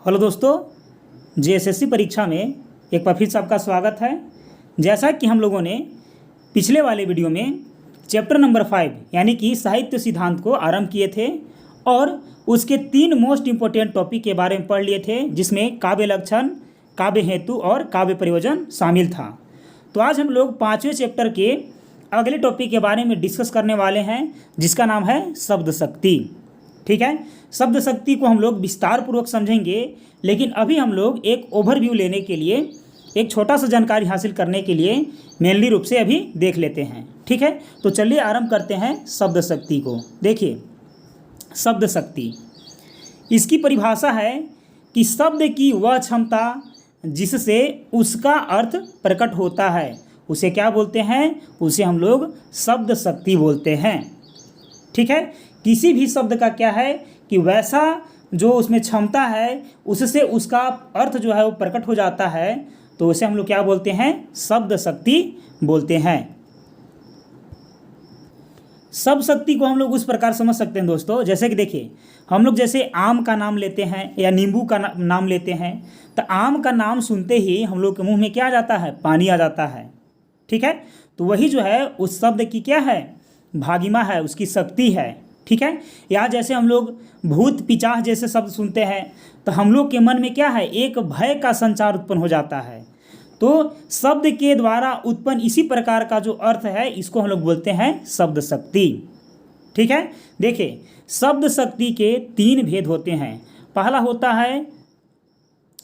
Hello दोस्तों, JSSC परीक्षा में एक बार फिर से आपका स्वागत है। जैसा कि हम लोगों ने पिछले वाले वीडियो में चैप्टर नंबर 5 यानी कि साहित्य सिद्धांत को आरंभ किए थे और उसके 3 मोस्ट इम्पोर्टेंट टॉपिक के बारे में पढ़ लिए थे, जिसमें काव्य लक्षण, काव्य हेतु और काव्य प्रयोजन शामिल था। तो आज हम लोग 5वें चैप्टर के अगले टॉपिक के बारे में डिस्कस करने वाले हैं, जिसका नाम है शब्द शक्ति। ठीक है, शब्द शक्ति को हम लोग विस्तार पूर्वक समझेंगे, लेकिन अभी हम लोग एक ओवरव्यू लेने के लिए, एक छोटा सा जानकारी हासिल करने के लिए मेनली रूप से अभी देख लेते हैं। ठीक है, तो चलिए आरंभ करते हैं शब्द शक्ति को। देखिए, शब्द शक्ति, इसकी परिभाषा है कि शब्द की वह क्षमता जिससे उसका अर्थ प्रकट होता है, उसे क्या बोलते हैं? उसे हम लोग शब्द शक्ति बोलते हैं। ठीक है, किसी भी शब्द का क्या है कि वैसा जो उसमें क्षमता है, उससे उसका अर्थ जो है वो प्रकट हो जाता है, तो उसे हम लोग क्या बोलते हैं? शब्द शक्ति बोलते हैं। शब्द शक्ति को हम लोग उस प्रकार समझ सकते हैं दोस्तों, जैसे कि देखिए, हम लोग जैसे आम का नाम लेते हैं या नींबू का नाम लेते हैं, तो आम का नाम सुनते ही हम लोग के मुंह में क्या आ जाता है? पानी आ जाता है। ठीक है, तो वही जो है उस शब्द की क्या है? भागिमा है, उसकी शक्ति है। ठीक है, या जैसे हम लोग भूत पिचाह जैसे शब्द सुनते हैं, तो हम लोग के मन में क्या है? एक भय का संचार उत्पन्न हो जाता है। तो शब्द के द्वारा उत्पन्न इसी प्रकार का जो अर्थ है, इसको हम लोग बोलते हैं शब्द शक्ति। ठीक है, देखिए, शब्द शक्ति के 3 भेद होते हैं। पहला होता है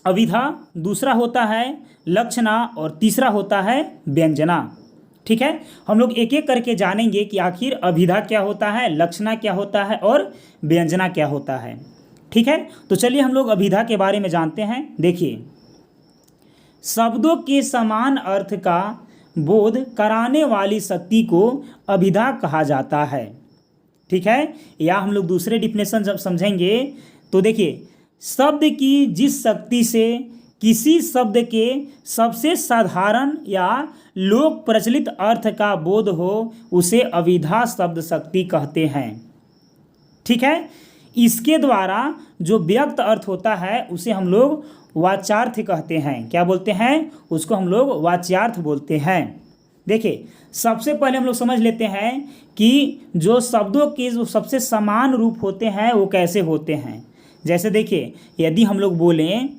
अभिधा, दूसरा होता है लक्षणा और तीसरा होता है व्यंजना। ठीक है, हम लोग एक एक करके जानेंगे कि आखिर अभिधा क्या होता है, लक्षणा क्या होता है और व्यंजना क्या होता है। ठीक है, तो चलिए हम लोग अभिधा के बारे में जानते हैं। देखिए, शब्दों के समान अर्थ का बोध कराने वाली शक्ति को अभिधा कहा जाता है। ठीक है, या हम लोग दूसरे डिफिनेशन जब समझेंगे तो देखिए, शब्द की जिस शक्ति से किसी शब्द के सबसे साधारण या लोक प्रचलित अर्थ का बोध हो, उसे अभिधा शब्द शक्ति कहते हैं। ठीक है, इसके द्वारा जो व्यक्त अर्थ होता है, उसे हम लोग वाच्यार्थ कहते हैं। क्या बोलते हैं? उसको हम लोग वाच्यार्थ बोलते हैं। देखिए, सबसे पहले हम लोग समझ लेते हैं कि जो शब्दों के जो सबसे समान रूप होते हैं वो कैसे होते हैं। जैसे देखिए, यदि हम लोग बोलें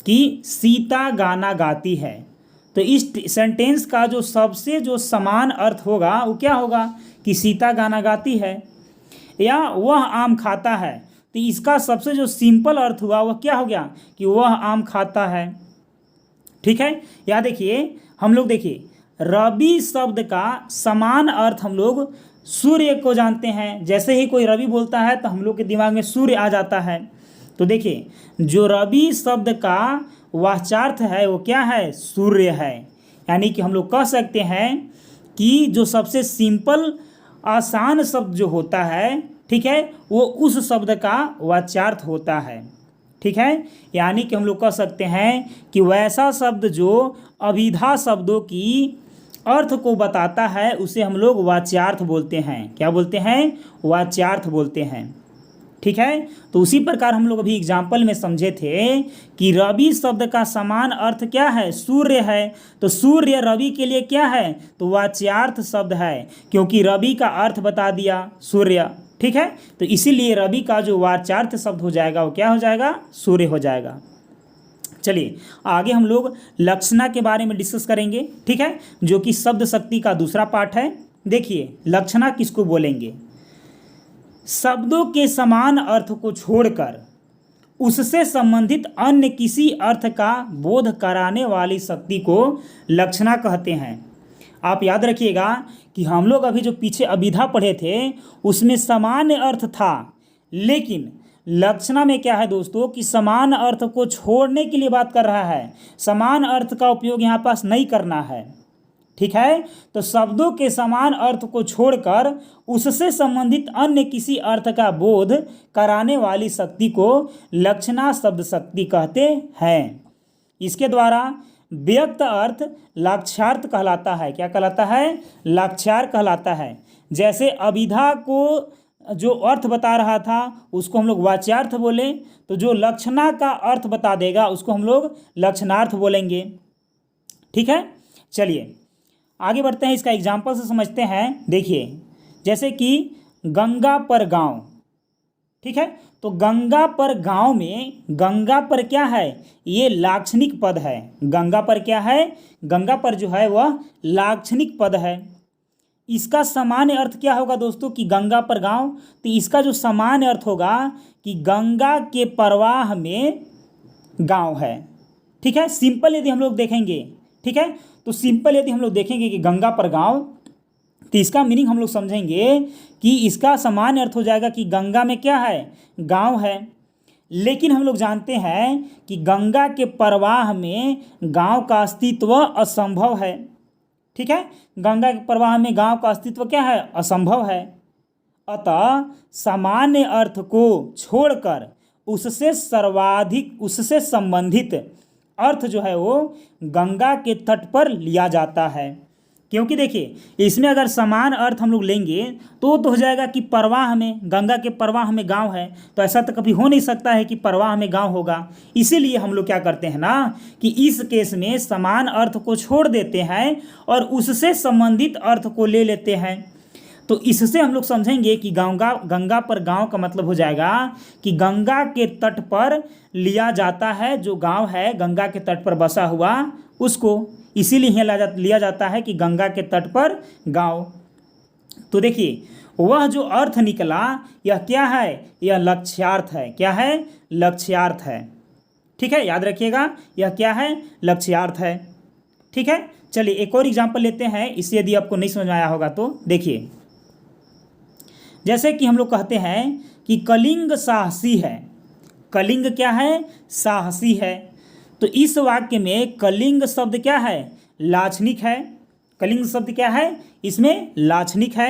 कि सीता गाना गाती है, तो इस सेंटेंस का जो सबसे जो समान अर्थ होगा वो क्या होगा? कि सीता गाना गाती है। या वह आम खाता है, तो इसका सबसे जो सिंपल अर्थ हुआ वह क्या हो गया? कि वह आम खाता है। ठीक है, या देखिए, हम लोग देखिए, रवि शब्द का समान अर्थ हम लोग सूर्य को जानते हैं। जैसे ही कोई रवि बोलता है तो हम लोग के दिमाग में सूर्य आ जाता है। तो देखिए, जो रवि शब्द का वाच्यार्थ है वो क्या है? सूर्य है। यानी कि हम लोग कह सकते हैं कि जो सबसे सिंपल आसान शब्द जो होता है, ठीक है, वो उस शब्द का वाच्यार्थ होता है। ठीक है, यानी कि हम लोग कह सकते हैं कि वैसा शब्द जो अभिधा शब्दों की अर्थ को बताता है, उसे हम लोग वाच्यार्थ बोलते हैं। क्या बोलते हैं? वाच्यार्थ बोलते हैं। ठीक है, तो उसी प्रकार हम लोग अभी एग्जाम्पल में समझे थे कि रवि शब्द का समान अर्थ क्या है? सूर्य है। तो सूर्य रवि के लिए क्या है? तो वाच्यार्थ शब्द है, क्योंकि रवि का अर्थ बता दिया सूर्य। ठीक है, तो इसीलिए रवि का जो वाच्यार्थ शब्द हो जाएगा वो क्या हो जाएगा? सूर्य हो जाएगा। चलिए आगे हम लोग लक्षणा के बारे में डिस्कस करेंगे। ठीक है, जो कि शब्द शक्ति का दूसरा पार्ट है। देखिए, लक्षणा किसको बोलेंगे? शब्दों के समान अर्थ को छोड़कर उससे संबंधित अन्य किसी अर्थ का बोध कराने वाली शक्ति को लक्षणा कहते हैं। आप याद रखिएगा कि हम लोग अभी जो पीछे अभिधा पढ़े थे उसमें समान अर्थ था, लेकिन लक्षणा में क्या है दोस्तों कि समान अर्थ को छोड़ने के लिए बात कर रहा है। समान अर्थ का उपयोग यहाँ पास नहीं करना है। ठीक है, तो शब्दों के समान अर्थ को छोड़कर उससे संबंधित अन्य किसी अर्थ का बोध कराने वाली शक्ति को लक्षणा शब्द शक्ति कहते हैं। इसके द्वारा व्यक्त अर्थ लक्ष्यार्थ कहलाता है। क्या कहलाता है? लक्ष्यार्थ कहलाता है। जैसे अभिधा को जो अर्थ बता रहा था उसको हम लोग वाच्यार्थ बोले, तो जो लक्षणा का अर्थ बता देगा उसको हम लोग लक्षणार्थ बोलेंगे। ठीक है, चलिए आगे बढ़ते हैं, इसका एग्जाम्पल से समझते हैं। देखिए जैसे कि गंगा पर गांव, ठीक है, तो गंगा पर गांव में गंगा पर क्या है, ये लाक्षणिक पद है। गंगा पर क्या है, गंगा पर जो है वह लाक्षणिक पद है। इसका सामान्य अर्थ क्या होगा दोस्तों कि गंगा पर गांव, तो इसका जो सामान्य अर्थ होगा कि गंगा के प्रवाह में गांव है। ठीक है, सिंपल यदि हम लोग देखेंगे, ठीक है, तो सिंपल यदि हम लोग देखेंगे कि गंगा पर गांव, तो इसका मीनिंग हम लोग समझेंगे कि इसका सामान्य अर्थ हो जाएगा कि गंगा में क्या है, गांव है। लेकिन हम लोग जानते हैं कि गंगा के प्रवाह में गांव का अस्तित्व असंभव है। ठीक है, गंगा के प्रवाह में गांव का अस्तित्व क्या है, असंभव है। अतः सामान्य अर्थ को छोड़कर उससे सर्वाधिक, उससे संबंधित अर्थ जो है वो गंगा के तट पर लिया जाता है। क्योंकि देखिए इसमें अगर समान अर्थ हम लोग लेंगे तो हो जाएगा कि प्रवाह में, गंगा के प्रवाह में गांव है, तो ऐसा तो कभी हो नहीं सकता है कि प्रवाह में गांव होगा। इसीलिए हम लोग क्या करते हैं ना कि इस केस में समान अर्थ को छोड़ देते हैं और उससे संबंधित अर्थ को ले लेते हैं। तो इससे हम लोग समझेंगे कि गंगा पर गांव का मतलब हो जाएगा कि गंगा के तट पर लिया जाता है, जो गांव है गंगा के तट पर बसा हुआ उसको, इसीलिए यहाँ लिया जाता है कि गंगा के तट पर गांव। तो देखिए वह जो अर्थ निकला यह क्या है, यह लक्ष्यार्थ है। क्या है, लक्ष्यार्थ है। ठीक है, याद रखिएगा यह क्या है, लक्ष्यार्थ है। ठीक है, चलिए एक और एग्जाम्पल लेते हैं, इससे यदि आपको नहीं समझ में आया होगा तो देखिए, जैसे कि हम लोग कहते हैं कि कलिंग साहसी है। कलिंग क्या है, साहसी है। तो इस वाक्य में कलिंग शब्द क्या है, लाक्षणिक है। कलिंग शब्द क्या है, इसमें लाक्षणिक है।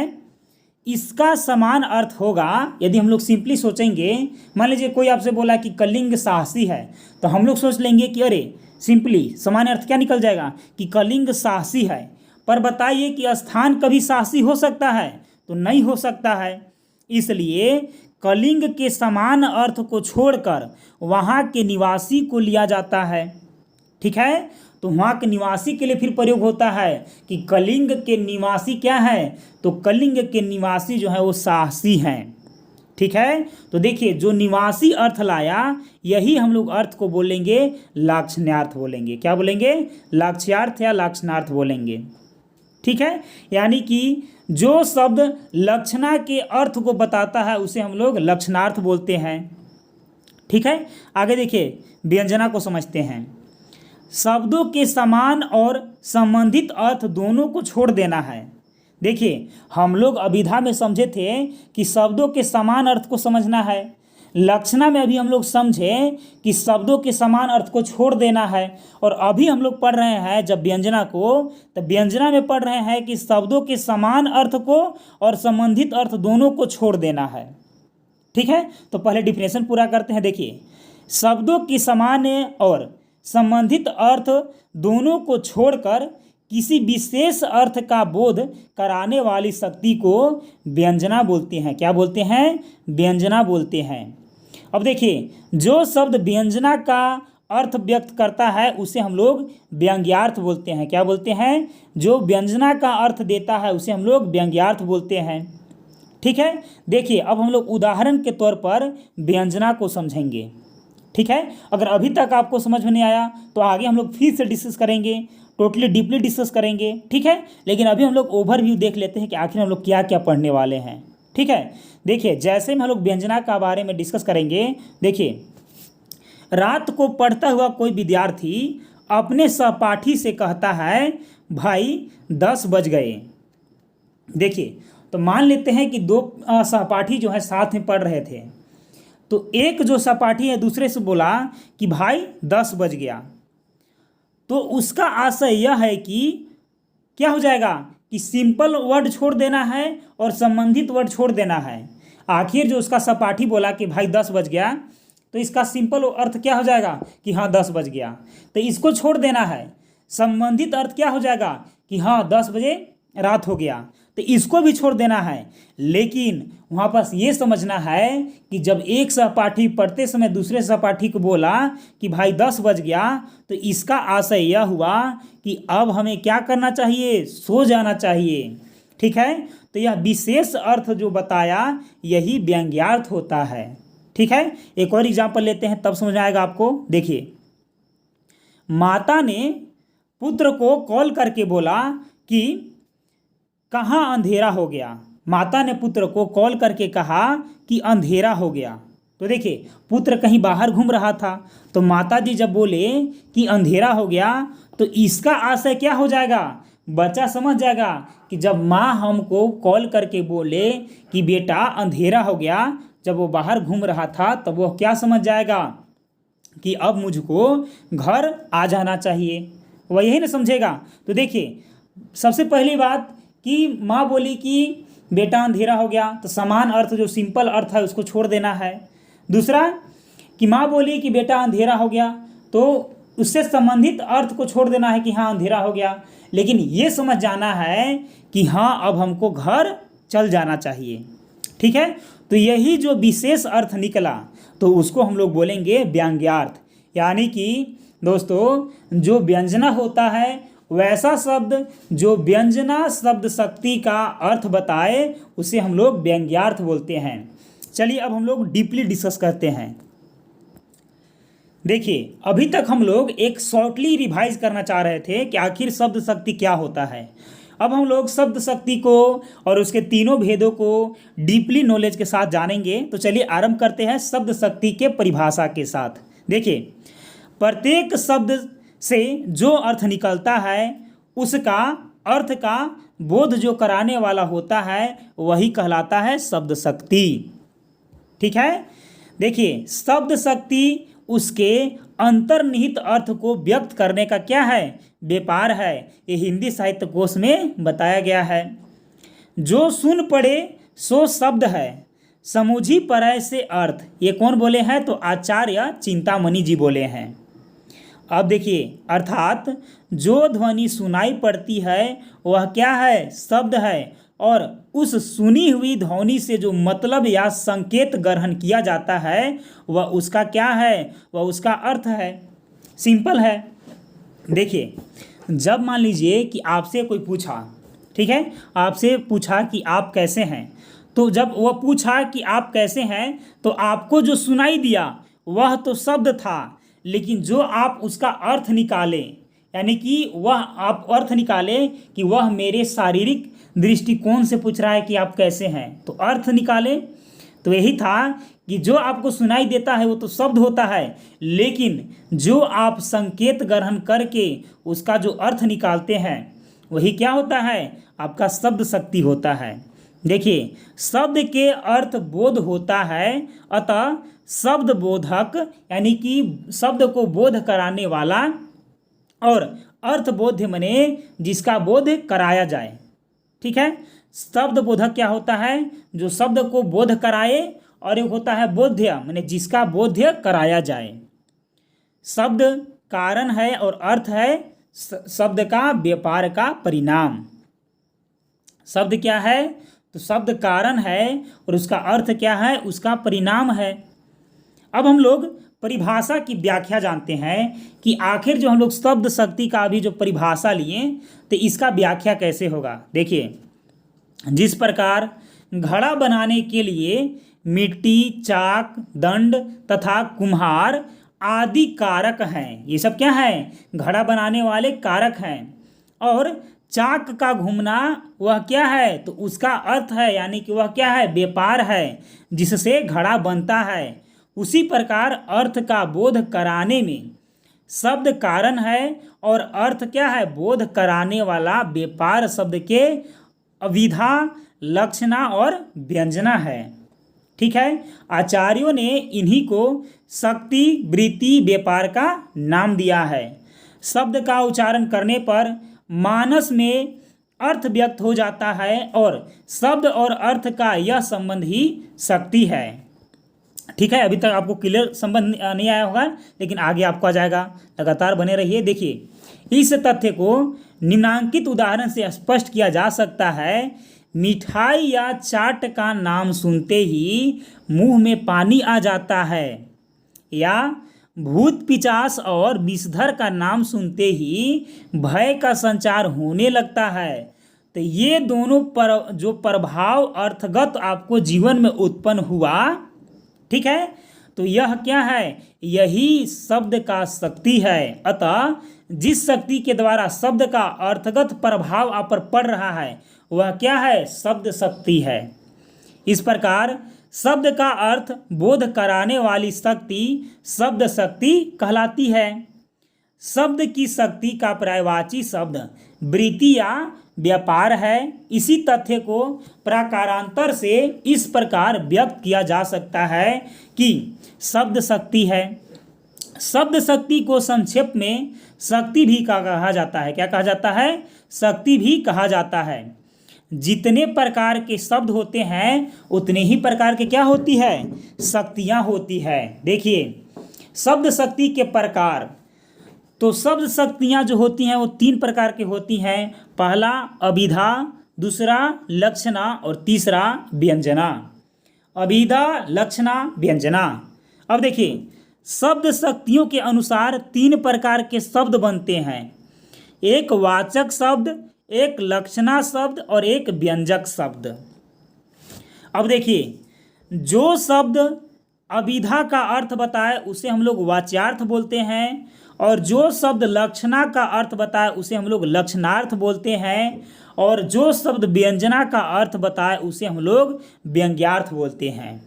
इसका समान अर्थ होगा, यदि हम लोग सिंपली सोचेंगे, मान लीजिए कोई आपसे बोला कि कलिंग साहसी है, तो हम लोग सोच लेंगे कि अरे सिंपली समान अर्थ क्या निकल जाएगा कि कलिंग साहसी है। पर बताइए कि स्थान कभी साहसी हो सकता है, तो नहीं हो सकता है। इसलिए कलिंग के समान अर्थ को छोड़कर वहाँ के निवासी को लिया जाता है। ठीक है, तो वहाँ के निवासी के लिए फिर प्रयोग होता है कि कलिंग के निवासी क्या है, तो कलिंग के निवासी जो है वो साहसी हैं। ठीक है, तो देखिए जो निवासी अर्थ लाया यही हम लोग अर्थ को बोलेंगे लाक्षण्यार्थ बोलेंगे। क्या बोलेंगे, लाक्ष्यार्थ या लाक्षणार्थ बोलेंगे। ठीक है, यानी कि जो शब्द लक्षणा के अर्थ को बताता है उसे हम लोग लक्षणार्थ बोलते हैं। ठीक है, आगे देखिए व्यंजना को समझते हैं। शब्दों के समान और संबंधित अर्थ दोनों को छोड़ देना है। देखिए हम लोग अभिधा में समझे थे कि शब्दों के समान अर्थ को समझना है, लक्षणा में अभी हम लोग समझे कि शब्दों के समान अर्थ को छोड़ देना है, और अभी हम लोग पढ़ रहे हैं जब व्यंजना को, तो व्यंजना में पढ़ रहे हैं कि शब्दों के समान अर्थ को और संबंधित अर्थ दोनों को छोड़ देना है। ठीक है, तो पहले डिफिनेशन पूरा करते हैं। देखिए शब्दों के समान और संबंधित अर्थ दोनों को छोड़कर किसी विशेष अर्थ का बोध कराने वाली शक्ति को व्यंजना बोलते हैं। क्या बोलते हैं, व्यंजना बोलते हैं। अब देखिए जो शब्द व्यंजना का अर्थ व्यक्त करता है उसे हम लोग व्यंग्यार्थ बोलते हैं। क्या बोलते हैं, जो व्यंजना का अर्थ देता है उसे हम लोग व्यंग्यार्थ बोलते हैं। ठीक है, देखिए अब हम लोग उदाहरण के तौर पर व्यंजना को समझेंगे। ठीक है, अगर अभी तक आपको समझ में नहीं आया तो आगे हम लोग फिर से डिस्कस करेंगे, टोटली डीपली डिस्कस करेंगे। ठीक है, लेकिन अभी हम लोग ओवरव्यू देख लेते हैं कि आखिर हम लोग क्या क्या पढ़ने वाले हैं। ठीक है, देखिए जैसे में हम लोग व्यंजना का बारे में डिस्कस करेंगे। देखिए रात को पढ़ता हुआ कोई विद्यार्थी अपने सहपाठी से कहता है भाई 10 बज गए। देखिए तो मान लेते हैं कि दो सहपाठी जो है साथ में पढ़ रहे थे, तो एक जो सहपाठी है दूसरे से बोला कि भाई 10 बज गया, तो उसका आशय यह है कि क्या हो जाएगा कि सिंपल वर्ड छोड़ देना है और संबंधित वर्ड छोड़ देना है। आखिर जो उसका सहपाठी बोला कि भाई 10 बज गया, तो इसका सिंपल अर्थ क्या हो जाएगा कि हाँ 10 बज गया, तो इसको छोड़ देना है। संबंधित अर्थ क्या हो जाएगा कि हाँ 10 बजे रात हो गया, तो इसको भी छोड़ देना है। लेकिन वहाँ पास ये समझना है कि जब एक सहपाठी पढ़ते समय दूसरे सहपाठी को बोला कि भाई 10 बज गया, तो इसका आशय यह हुआ कि अब हमें क्या करना चाहिए, सो जाना चाहिए। ठीक है, तो यह विशेष अर्थ जो बताया यही व्यंग्यार्थ होता है। ठीक है, एक और एग्जाम्पल लेते हैं, तब समझ में आएगा आपको। देखिए, माता ने पुत्र को कॉल करके बोला कि कहाँ अंधेरा हो गया। माता ने पुत्र को कॉल करके कहा कि अंधेरा हो गया। तो देखिए, पुत्र कहीं बाहर घूम रहा था, तो माता जी जब बोले कि अंधेरा हो गया, तो इसका आशय क्या हो जाएगा, बच्चा समझ जाएगा कि जब माँ हमको कॉल करके बोले कि बेटा अंधेरा हो गया, जब वो बाहर घूम रहा था, तब वो क्या समझ जाएगा कि अब मुझको घर आ जाना चाहिए। वह यही ना समझेगा। तो देखिए, सबसे पहली बात कि माँ बोली कि बेटा अंधेरा हो गया, तो समान अर्थ जो सिंपल अर्थ है उसको छोड़ देना है। दूसरा कि माँ बोली कि बेटा अंधेरा हो गया, तो उससे संबंधित अर्थ को छोड़ देना है कि हाँ अंधेरा हो गया, लेकिन ये समझ जाना है कि हाँ अब हमको घर चल जाना चाहिए। ठीक है, तो यही जो विशेष अर्थ निकला, तो उसको हम लोग बोलेंगे व्यंग्यार्थ। यानी कि दोस्तों, जो व्यंजना होता है वैसा शब्द जो व्यंजना शब्द शक्ति का अर्थ बताए उसे हम लोग व्यंग्यार्थ बोलते हैं। चलिए अब हम लोग डीपली डिस्कस करते हैं। देखिए, अभी तक हम लोग एक शॉर्टली रिवाइज करना चाह रहे थे कि आखिर शब्द शक्ति क्या होता है। अब हम लोग शब्द शक्ति को और उसके तीनों भेदों को डीपली नॉलेज के साथ जानेंगे। तो चलिए आरंभ करते हैं शब्द शक्ति के परिभाषा के साथ। देखिए, प्रत्येक शब्द से जो अर्थ निकलता है उसका अर्थ का बोध जो कराने वाला होता है वही कहलाता है शब्द शक्ति। ठीक है, देखिए, शब्द शक्ति उसके अंतर्निहित अर्थ को व्यक्त करने का क्या है, व्यापार है। ये हिंदी साहित्य कोश में बताया गया है। जो सुन पड़े सो शब्द है, समूझी परय से अर्थ। ये कौन बोले हैं, तो आचार्य चिंतामणि जी बोले हैं। अब देखिए, अर्थात जो ध्वनि सुनाई पड़ती है वह क्या है, शब्द है, और उस सुनी हुई ध्वनि से जो मतलब या संकेत ग्रहण किया जाता है वह उसका क्या है, वह उसका अर्थ है। सिंपल है। देखिए, जब मान लीजिए कि आपसे कोई पूछा, ठीक है, आपसे पूछा कि आप कैसे हैं, तो जब वह पूछा कि आप कैसे हैं, तो आपको जो सुनाई दिया वह तो शब्द था, लेकिन जो आप उसका अर्थ निकाले, यानी कि वह आप अर्थ निकाले कि वह मेरे शारीरिक दृष्टिकोण से पूछ रहा है कि आप कैसे हैं, तो अर्थ निकाले। तो यही था कि जो आपको सुनाई देता है वो तो शब्द होता है, लेकिन जो आप संकेत ग्रहण करके उसका जो अर्थ निकालते हैं वही क्या होता है, आपका शब्द शक्ति होता है। देखिए, शब्द के अर्थ बोध होता है, अतः शब्द बोधक यानी कि शब्द को बोध कराने वाला, और अर्थ बोध्य मने जिसका बोध कराया जाए। ठीक है, शब्द बोधक क्या होता है, जो शब्द को बोध कराए, और एक होता है बोध्य माने जिसका बोध्य कराया जाए। शब्द कारण है और अर्थ है शब्द का व्यापार का परिणाम। शब्द क्या है, तो शब्द कारण है और उसका अर्थ क्या है, उसका परिणाम है। अब हम लोग परिभाषा की व्याख्या जानते हैं कि आखिर जो हम लोग शब्द शक्ति का अभी जो परिभाषा लिए, तो इसका व्याख्या कैसे होगा। देखिए, जिस प्रकार घड़ा बनाने के लिए मिट्टी, चाक, दंड तथा कुम्हार आदि कारक हैं, ये सब क्या है, घड़ा बनाने वाले कारक हैं, और चाक का घूमना वह क्या है, तो उसका अर्थ है, यानी कि वह क्या है, व्यापार है जिससे घड़ा बनता है। उसी प्रकार अर्थ का बोध कराने में शब्द कारण है और अर्थ क्या है, बोध कराने वाला व्यापार शब्द के अविधा, लक्षणा और व्यंजना है। ठीक है, आचार्यों ने इन्हीं को शक्ति, वृत्ति, व्यापार का नाम दिया है। शब्द का उच्चारण करने पर मानस में अर्थ व्यक्त हो जाता है, और शब्द और अर्थ का यह संबंध ही शक्ति है। ठीक है, अभी तक आपको क्लियर संबंध नहीं आया होगा, लेकिन आगे आपको आ जाएगा, लगातार बने रहिए। देखिए, इस तथ्य को निम्नांकित उदाहरण से स्पष्ट किया जा सकता है। मिठाई या चाट का नाम सुनते ही मुंह में पानी आ जाता है, या भूत पिशाच और विषधर का नाम सुनते ही भय का संचार होने लगता है। तो ये दोनों जो प्रभाव अर्थगत आपको जीवन में उत्पन्न हुआ, ठीक है, तो यह क्या है, यही शब्द का शक्ति है। अतः जिस शक्ति के द्वारा शब्द का अर्थगत प्रभाव आप पर पड़ रहा है वह क्या है, शब्द शक्ति है। इस प्रकार शब्द का अर्थ बोध कराने वाली शक्ति शब्द शक्ति कहलाती है। शब्द की शक्ति का पर्यायवाची शब्द वृत्ति या व्यापार है। इसी तथ्य को प्रकारांतर से इस प्रकार व्यक्त किया जा सकता है कि शब्द शक्ति है। शब्द शक्ति को संक्षेप में शक्ति भी कहा जाता है। क्या कहा जाता है, शक्ति भी कहा जाता है। जितने प्रकार के शब्द होते हैं उतने ही प्रकार के क्या होती है, शक्तियाँ होती है। देखिए शब्द शक्ति के प्रकार, तो शब्द शक्तियाँ जो होती हैं वो 3 प्रकार की होती हैं। पहला अभिधा, दूसरा लक्षणा और तीसरा व्यंजना। अभिधा, लक्षणा, व्यंजना। अब देखिए शब्द शक्तियों के अनुसार 3 प्रकार के शब्द बनते हैं, एक वाचक शब्द, एक लक्षणा शब्द और एक व्यंजक शब्द। अब देखिए जो शब्द अभिधा का अर्थ बताए उसे हम लोग वाच्यार्थ बोलते हैं, और जो शब्द लक्षणा का अर्थ बताए उसे हम लोग लक्षणार्थ बोलते हैं, और जो शब्द व्यंजना का अर्थ बताए उसे हम लोग व्यंग्यार्थ बोलते हैं।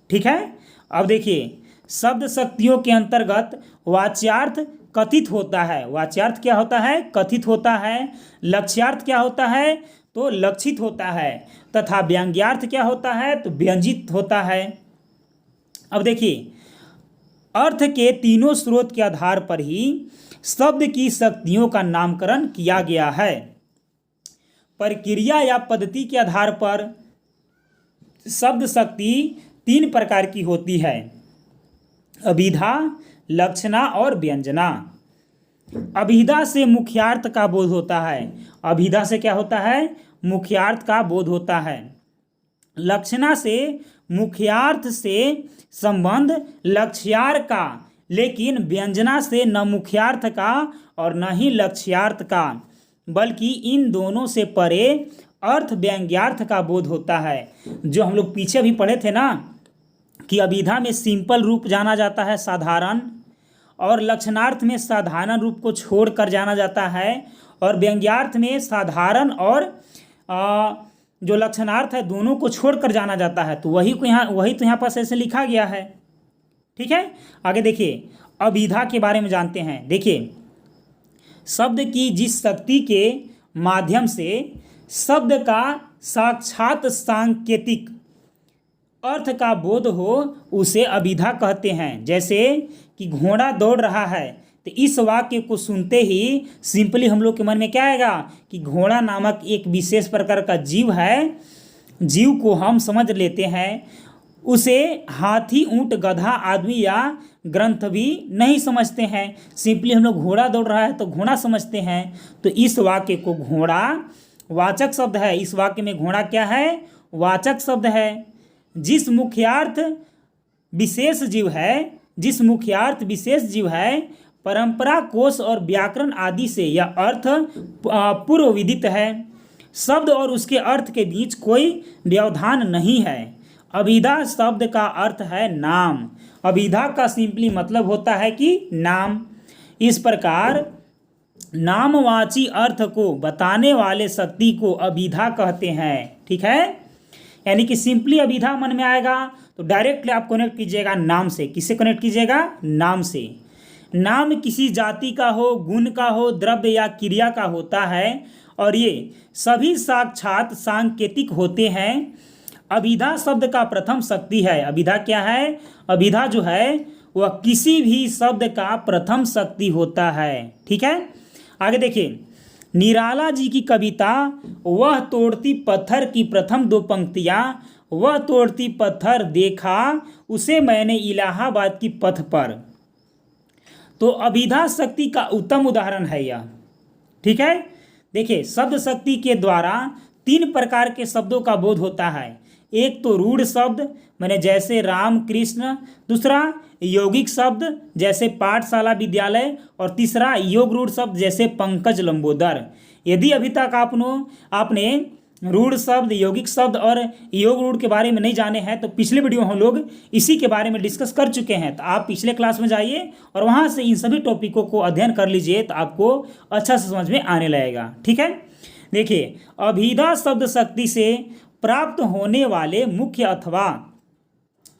ठीक है। अब देखिए शब्द शक्तियों के अंतर्गत वाच्यार्थ कथित होता है। वाच्यार्थ क्या होता है, कथित होता है। लक्ष्यार्थ क्या होता है, तो लक्षित होता है। तथा व्यंग्यार्थ क्या होता है, तो व्यंजित होता है। अब देखिए अर्थ के तीनों स्रोत के आधार पर ही शब्द की शक्तियों का नामकरण किया गया है। प्रक्रिया या पद्धति के आधार पर शब्द शक्ति 3 प्रकार की होती है, अभिधा, लक्षणा और व्यंजना। अभिधा से मुख्यार्थ का बोध होता है। अभिधा से क्या होता है, मुख्यार्थ का बोध होता है। लक्षणा से मुख्यार्थ से संबंध लक्ष्यार्थ का, लेकिन व्यंजना से न मुख्यार्थ का और न ही लक्ष्यार्थ का, बल्कि इन दोनों से परे अर्थ व्यंग्यार्थ का बोध होता है। जो हम लोग पीछे भी पढ़े थे ना कि अभिधा में सिंपल रूप जाना जाता है साधारण, और लक्षणार्थ में साधारण रूप को छोड़कर जाना जाता है, और व्यंग्यार्थ में साधारण और जो लक्षणार्थ है दोनों को छोड़कर जाना जाता है। तो वही तो यहाँ पर ऐसे लिखा गया है। ठीक है। आगे देखिए अभिधा के बारे में जानते हैं। देखिए शब्द की जिस शक्ति के माध्यम से शब्द का साक्षात सांकेतिक अर्थ का बोध हो उसे अभिधा कहते हैं। जैसे कि घोड़ा दौड़ रहा है, तो इस वाक्य को सुनते ही सिंपली हम लोग के मन में क्या आएगा कि घोड़ा नामक एक विशेष प्रकार का जीव है, जीव को हम समझ लेते हैं। उसे हाथी, ऊंट, गधा, आदमी या ग्रंथ भी नहीं समझते हैं। सिंपली हम लोग घोड़ा दौड़ रहा है तो घोड़ा समझते हैं। तो इस वाक्य को घोड़ा वाचक शब्द है। इस वाक्य में घोड़ा क्या है, वाचक शब्द है। जिस मुख्यार्थ विशेष जीव है, परंपरा, कोश और व्याकरण आदि से यह अर्थ पूर्व विदित है। शब्द और उसके अर्थ के बीच कोई व्यवधान नहीं है। अभिधा शब्द का अर्थ है नाम। अभिधा का सिंपली मतलब होता है कि नाम। इस प्रकार नामवाची अर्थ को बताने वाले शक्ति को अभिधा कहते हैं। ठीक है। यानी कि सिंपली अभिधा मन में आएगा तो डायरेक्टली आप कनेक्ट कीजिएगा नाम से। किससे कनेक्ट कीजिएगा, नाम से। नाम किसी जाति का हो, गुण का हो, द्रव्य या क्रिया का होता है, और ये सभी साक्षात सांकेतिक होते हैं। अभिधा शब्द का प्रथम शक्ति है। अभिधा क्या है, अभिधा जो है वह किसी भी शब्द का प्रथम शक्ति होता है। ठीक है। आगे देखिए निराला जी की कविता वह तोड़ती पत्थर की प्रथम 2 पंक्तियाँ, वह तोड़ती पत्थर देखा उसे मैंने इलाहाबाद की पथ पर। तो अभिधा शक्ति का उत्तम उदाहरण है यह। ठीक है, देखिए शब्द शक्ति के द्वारा 3 प्रकार के शब्दों का बोध होता है। एक तो रूढ़ शब्द माने जैसे राम कृष्ण, दूसरा यौगिक शब्द जैसे पाठशाला विद्यालय, और तीसरा योग रूढ़ शब्द जैसे पंकज लंबोदर। यदि अभी तक आपने रूढ़ शब्द, यौगिक शब्द और योग रूढ़ के बारे में नहीं जाने हैं तो पिछले वीडियो हम लोग इसी के बारे में डिस्कस कर चुके हैं। तो आप पिछले क्लास में जाइए और वहाँ से इन सभी टॉपिकों को अध्ययन कर लीजिए, तो आपको अच्छा से समझ में आने लगेगा। ठीक है, देखिए अभिधा शब्द शक्ति से प्राप्त होने वाले मुख्य अथवा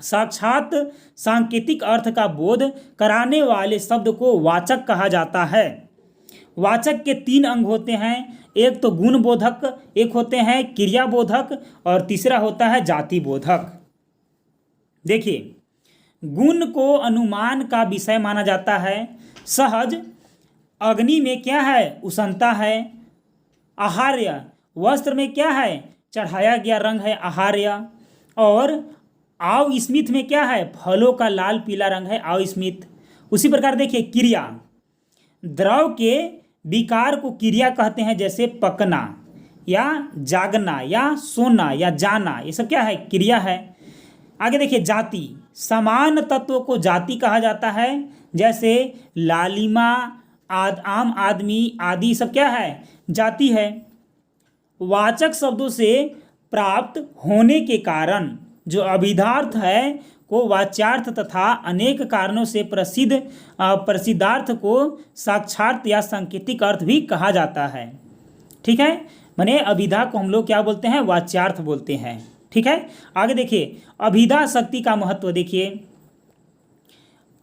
साक्षात सांकेतिक अर्थ का बोध कराने वाले शब्द को वाचक कहा जाता है। वाचक के 3 अंग होते हैं, एक तो गुण बोधक, एक होते हैं क्रिया बोधक, और तीसरा होता है जाति बोधक। देखिए गुण को अनुमान का विषय माना जाता है। सहज अग्नि में क्या है? उष्णता है। आहार्य वस्त्र में क्या है? चढ़ाया गया रंग है आहार्य। और आव स्मित में क्या है? फलों का लाल पीला रंग है आव स्मित। उसी प्रकार देखिए क्रिया, द्रव के विकार को क्रिया कहते हैं, जैसे पकना या जागना या सोना या जाना, ये सब क्या है? क्रिया है। आगे देखिए जाति, समान तत्वों को जाति कहा जाता है, जैसे लालिमा, आम आदमी आदि सब क्या है? जाति है। वाचक शब्दों से प्राप्त होने के कारण जो अभिधार्थ है को वाच्यार्थ तथा अनेक कारणों से प्रसिद्धार्थ को साक्षात या सांकेतिक अर्थ भी कहा जाता है। ठीक है, माने अभिधा को हम लोग क्या बोलते हैं? वाच्यार्थ बोलते हैं। ठीक है, आगे देखिए अभिधा शक्ति का महत्व देखिए।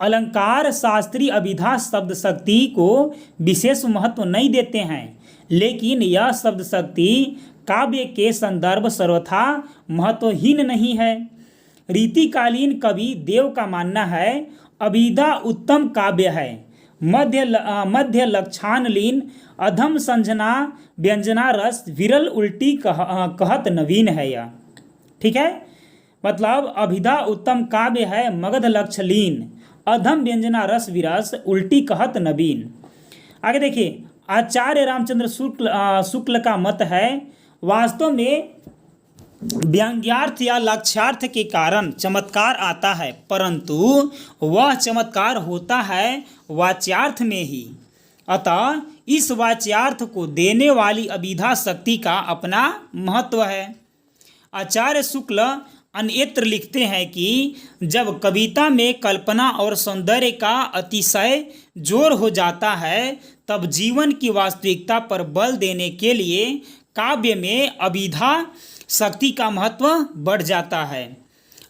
अलंकार शास्त्री अभिधा शब्द शक्ति को विशेष महत्व नहीं देते हैं, लेकिन यह शब्द शक्ति काव्य के संदर्भ सर्वथा महत्वहीन नहीं है। रीतिकालीन कवि देव का मानना है अभिधा उत्तम काव्य है, मध्य लक्षान लीन, अधम संजना व्यंजना रस, विरल उल्टी कहत नवीन है यह। ठीक है, मतलब अभिधा उत्तम काव्य है, मगध लक्ष्य लीन, अधम व्यंजना रस विरस, उल्टी कहत नवीन। आगे देखिए आचार्य रामचंद्र शुक्ल का मत है वास्तव में व्यंग्यार्थ या लक्ष्यार्थ के कारण चमत्कार आता है, परंतु वह चमत्कार होता है वाच्यार्थ में ही। अतः इस वाच्यार्थ को देने वाली अभिधा शक्ति का अपना महत्व है। आचार्य शुक्ल अन्यत्र लिखते हैं कि जब कविता में कल्पना और सौंदर्य का अतिशय जोर हो जाता है, तब जीवन की वास्तविकता पर बल देने के लिए काव्य में अभिधा शक्ति का महत्व बढ़ जाता है।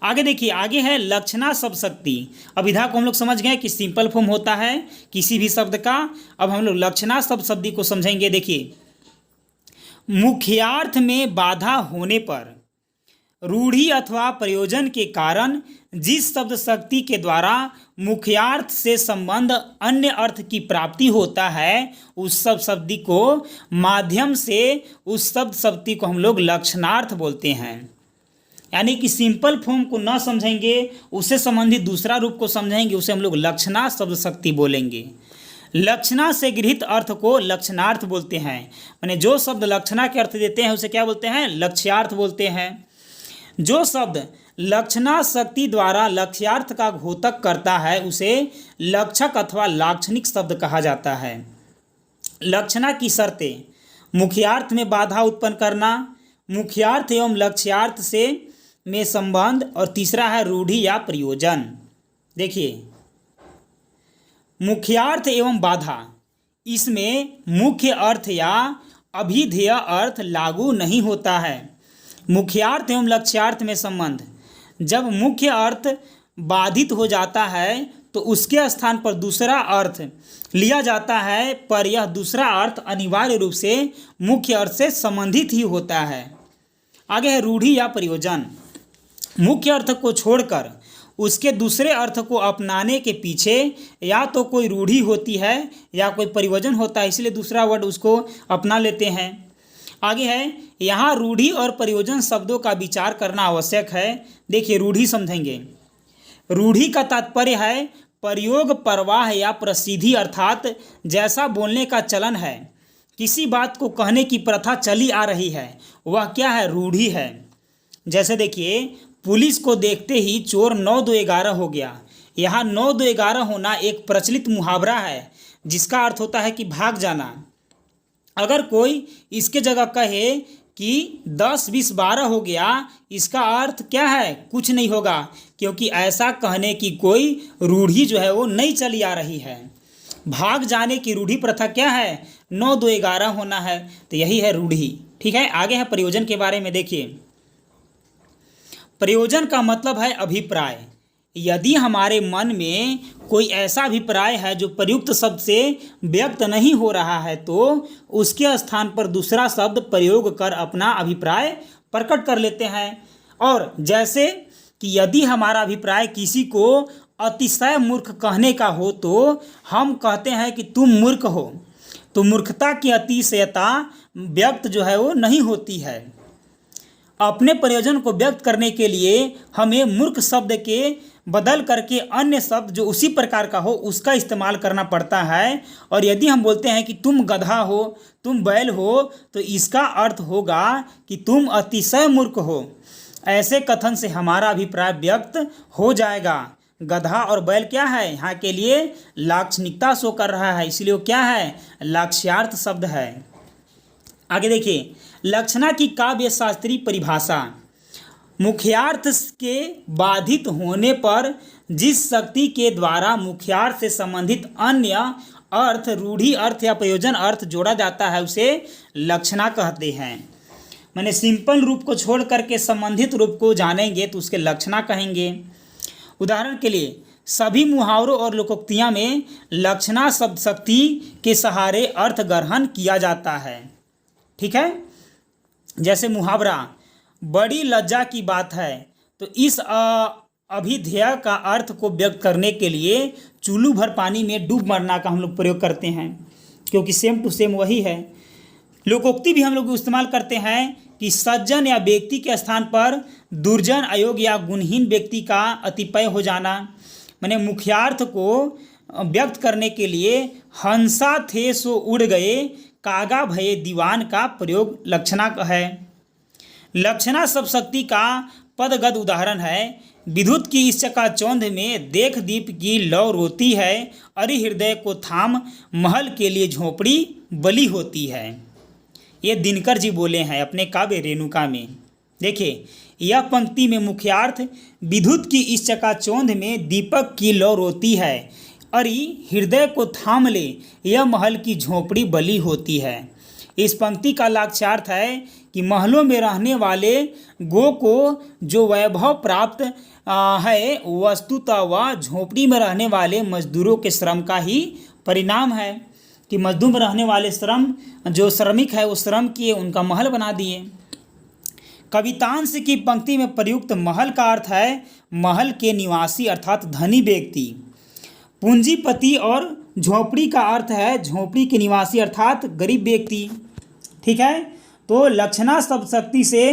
आगे देखिए, आगे है लक्षणा शब्द शक्ति। अभिधा को हम लोग समझ गए कि सिंपल फॉर्म होता है किसी भी शब्द का। अब हम लोग लक्षणा शब्द शक्ति को समझेंगे। देखिए मुख्यार्थ में बाधा होने पर, रूढ़ि अथवा प्रयोजन के कारण जिस शब्द शक्ति के द्वारा मुख्यार्थ से संबंध अन्य अर्थ की प्राप्ति होता है, उस शब्द शक्ति को माध्यम से उस शब्द शक्ति को हम लोग लक्षणार्थ बोलते हैं। यानी कि सिंपल फॉर्म को न समझेंगे, उससे संबंधित दूसरा रूप को समझेंगे, उसे हम लोग लक्षणा शब्द शक्ति बोलेंगे। लक्षणा से गृहीत अर्थ को लक्षणार्थ बोलते हैं, माने जो शब्द लक्षणा के अर्थ देते हैं उसे क्या बोलते हैं? लक्ष्यार्थ बोलते हैं। जो शब्द लक्षणा शक्ति द्वारा लक्ष्यार्थ का घोतक करता है उसे लक्षक अथवा लाक्षणिक शब्द कहा जाता है। लक्षणा की शर्तें: मुख्यार्थ में बाधा उत्पन्न करना, मुख्यार्थ एवं लक्ष्यार्थ से में संबंध, और तीसरा है रूढ़ि या प्रयोजन। देखिए मुख्यार्थ एवं बाधा, इसमें मुख्य अर्थ या अभिधेय अर्थ लागू नहीं होता है। मुख्यार्थ एवं लक्ष्यार्थ में संबंध, जब मुख्य अर्थ बाधित हो जाता है तो उसके स्थान पर दूसरा अर्थ लिया जाता है, पर यह दूसरा अर्थ अनिवार्य रूप से मुख्य अर्थ से संबंधित ही होता है। आगे है रूढ़ि या प्रयोजन। मुख्य अर्थ को छोड़कर उसके दूसरे अर्थ को अपनाने के पीछे या तो कोई रूढ़ि होती है या कोई प्रयोजन होता है, इसलिए दूसरा वर्ड उसको अपना लेते हैं। आगे है यहाँ रूढ़ि और प्रयोजन शब्दों का विचार करना आवश्यक है। देखिए रूढ़ि समझेंगे। रूढ़ि का तात्पर्य है प्रयोग, प्रवाह या प्रसिद्धि अर्थात जैसा बोलने का चलन है, किसी बात को कहने की प्रथा चली आ रही है, वह क्या है? रूढ़ी है। जैसे देखिए, पुलिस को देखते ही चोर 9-2-11 हो गया। यहाँ 9-2-11 होना एक प्रचलित मुहावरा है जिसका अर्थ होता है कि भाग जाना। अगर कोई इसके जगह कहे कि 10-20-12 हो गया, इसका अर्थ क्या है? कुछ नहीं होगा, क्योंकि ऐसा कहने की कोई रूढ़ी जो है वो नहीं चली आ रही है। भाग जाने की रूढ़ी प्रथा क्या है? 9-2-11 होना है, तो यही है रूढ़ी। ठीक है, आगे है प्रयोजन के बारे में। देखिए, प्रयोजन का मतलब है अभिप्राय। यदि हमारे मन में कोई ऐसा अभिप्राय है जो प्रयुक्त शब्द से व्यक्त नहीं हो रहा है, तो उसके स्थान पर दूसरा शब्द प्रयोग कर अपना अभिप्राय प्रकट कर लेते हैं। और जैसे कि यदि हमारा अभिप्राय किसी को अतिशय मूर्ख कहने का हो, तो हम कहते हैं कि तुम मूर्ख हो। तो मूर्खता की अतिशयता व्यक्त जो है वो नहीं होती है। अपने प्रयोजन को व्यक्त करने के लिए हमें मूर्ख शब्द के बदल करके अन्य शब्द जो उसी प्रकार का हो उसका इस्तेमाल करना पड़ता है। और यदि हम बोलते हैं कि तुम गधा हो, तुम बैल हो, तो इसका अर्थ होगा कि तुम अतिशय मूर्ख हो। ऐसे कथन से हमारा अभिप्राय व्यक्त हो जाएगा। गधा और बैल क्या है? यहाँ के लिए लाक्षणिकता शो कर रहा है, इसलिए वो क्या है? लाक्ष्यार्थ शब्द है। आगे देखिए, लक्षणा की काव्य शास्त्रीय परिभाषा। मुख्यार्थ के बाधित होने पर जिस शक्ति के द्वारा मुख्यार्थ से संबंधित अन्य अर्थ, रूढ़ी अर्थ या प्रयोजन अर्थ जोड़ा जाता है, उसे लक्षणा कहते हैं। मैंने सिंपल रूप को छोड़ करके संबंधित रूप को जानेंगे तो उसके लक्षणा कहेंगे। उदाहरण के लिए, सभी मुहावरों और लोकोक्तियाँ में लक्षणा शब्द शक्ति के सहारे अर्थ ग्रहण किया जाता है। ठीक है, जैसे मुहावरा, बड़ी लज्जा की बात है, तो इस अभिधेय का अर्थ को व्यक्त करने के लिए चूल्लू भर पानी में डूब मरना का हम लोग प्रयोग करते हैं, क्योंकि सेम टू सेम वही है। लोकोक्ति भी हम लोग इस्तेमाल करते हैं कि सज्जन या व्यक्ति के स्थान पर दुर्जन, अयोग्य या गुणहीन व्यक्ति का अतिपय हो जाना। मैंने मुख्यार्थ को व्यक्त करने के लिए हंसा थे सो उड़ गए, कागा भये दीवान का प्रयोग लक्षणा है। लक्षणा शब्द शक्ति का पदगत उदाहरण है। विद्युत की इस चकाचौंध में देख दीप की लौ रोती है, अरि हृदय को थाम महल के लिए झोपड़ी बली होती है। ये दिनकर जी बोले हैं अपने काव्य रेणुका में। देखिए, यह पंक्ति में मुख्यार्थ विद्युत की इस चकाचौंध में दीपक की लौ रोती है, अरि हृदय को थाम ले, यह महल की झोपड़ी बली होती है। इस पंक्ति का लक्ष्यार्थ है कि महलों में रहने वाले गो को जो वैभव प्राप्त है, वस्तुतः वह झोपड़ी में रहने वाले मजदूरों के श्रम का ही परिणाम है। कि मजदूर में रहने वाले श्रम, जो श्रमिक है वो श्रम किए, उनका महल बना दिए। कवितांश की पंक्ति में प्रयुक्त महल का अर्थ है महल के निवासी अर्थात धनी व्यक्ति। पूंजीपति और झोपड़ी का अर्थ है झोपड़ी के निवासी अर्थात गरीब व्यक्ति। ठीक है, तो लक्षणा शब्द शक्ति से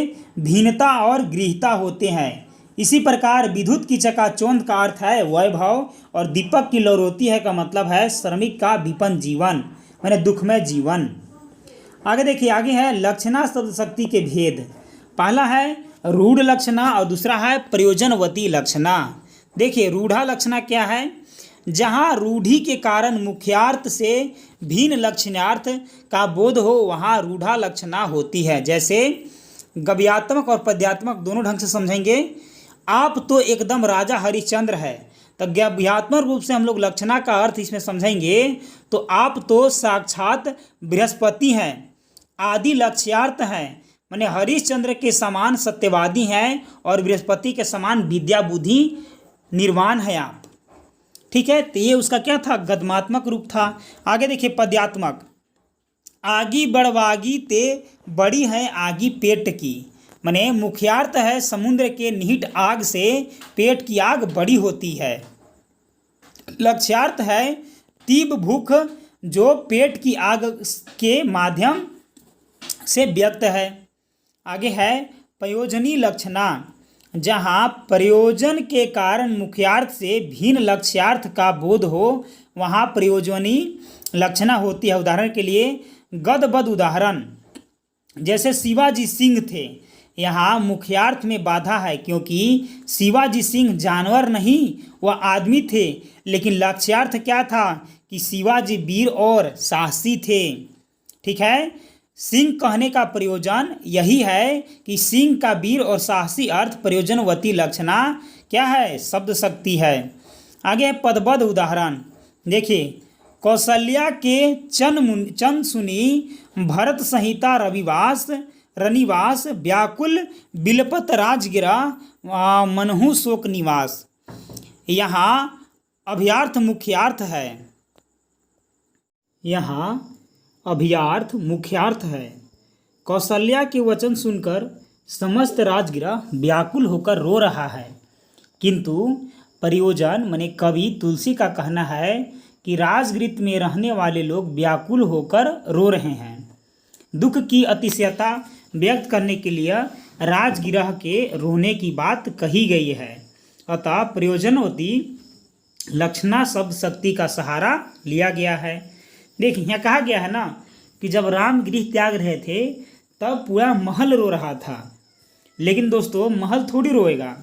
धीनता और गृहता होते हैं। इसी प्रकार विद्युत की चकाचौंध का अर्थ है वैभव, और दीपक की लौ रोती है का मतलब है श्रमिक का विपन्न जीवन, माने दुखमय जीवन। आगे देखिए, आगे है लक्षणा शब्द शक्ति के भेद। पहला है रूढ़ लक्षणा और दूसरा है प्रयोजनवती लक्षणा। देखिए, रूढ़ा लक्षणा क्या है? जहाँ रूढ़ी के कारण मुख्यार्थ से भिन्न लक्षणार्थ का बोध हो, वहाँ रूढ़ा लक्षणा होती है। जैसे गव्यात्मक और पद्यात्मक दोनों ढंग से समझेंगे। आप तो एकदम राजा हरिश्चंद्र है, तो गव्यात्मक रूप से हम लोग लक्षणा का अर्थ इसमें समझेंगे तो आप तो साक्षात बृहस्पति हैं, आदि लक्ष्यार्थ हैं, माने हरिश्चंद्र के समान सत्यवादी हैं और बृहस्पति के समान विद्या बुद्धि निर्वाण है आप। ठीक है, तो ये उसका क्या था? गद्यात्मक रूप था। आगे देखिए पद्यात्मक, आगी बढ़वागी ते बड़ी है आगी पेट की, माने मुख्यार्थ है समुद्र के निहित आग से पेट की आग बड़ी होती है। लक्ष्यार्थ है तीव्र भूख जो पेट की आग के माध्यम से व्यक्त है। आगे है प्रयोजनी लक्षणा, जहाँ प्रयोजन के कारण मुख्यार्थ से भिन्न लक्ष्यार्थ का बोध हो वहाँ प्रयोजनी लक्षणा होती है। उदाहरण के लिए गदबद उदाहरण, जैसे शिवाजी सिंह थे, यहाँ मुख्यार्थ में बाधा है क्योंकि शिवाजी सिंह जानवर नहीं वह आदमी थे, लेकिन लक्ष्यार्थ क्या था कि शिवाजी वीर और साहसी थे। ठीक है, सिंह कहने का प्रयोजन यही है कि सिंह का वीर और साहसी अर्थ प्रयोजनवती लक्षणा क्या है, शब्द शक्ति है। आगे पदबद्ध उदाहरण देखिए, कौशल्या के चंद सुनी भरत संहिता रनिवास व्याकुल बिलपत राजगिरा मनहु शोक निवास। यहाँ अभियार्थ मुख्यार्थ है, यहाँ अभियार्थ मुख्यार्थ है। कौशल्या के वचन सुनकर समस्त राजगिरा व्याकुल होकर रो रहा है, किंतु प्रयोजन माने कवि तुलसी का कहना है कि राजगृह में रहने वाले लोग व्याकुल होकर रो रहे हैं। दुख की अतिशयता व्यक्त करने के लिए राजगिरह के रोने की बात कही गई है। अतः प्रयोजनवती लक्षणा शब्द शक्ति का सहारा लिया गया है। देखिए यहाँ कहा गया है ना कि जब राम गृह त्याग रहे थे तब पूरा महल रो रहा था, लेकिन दोस्तों महल थोड़ी रोएगा,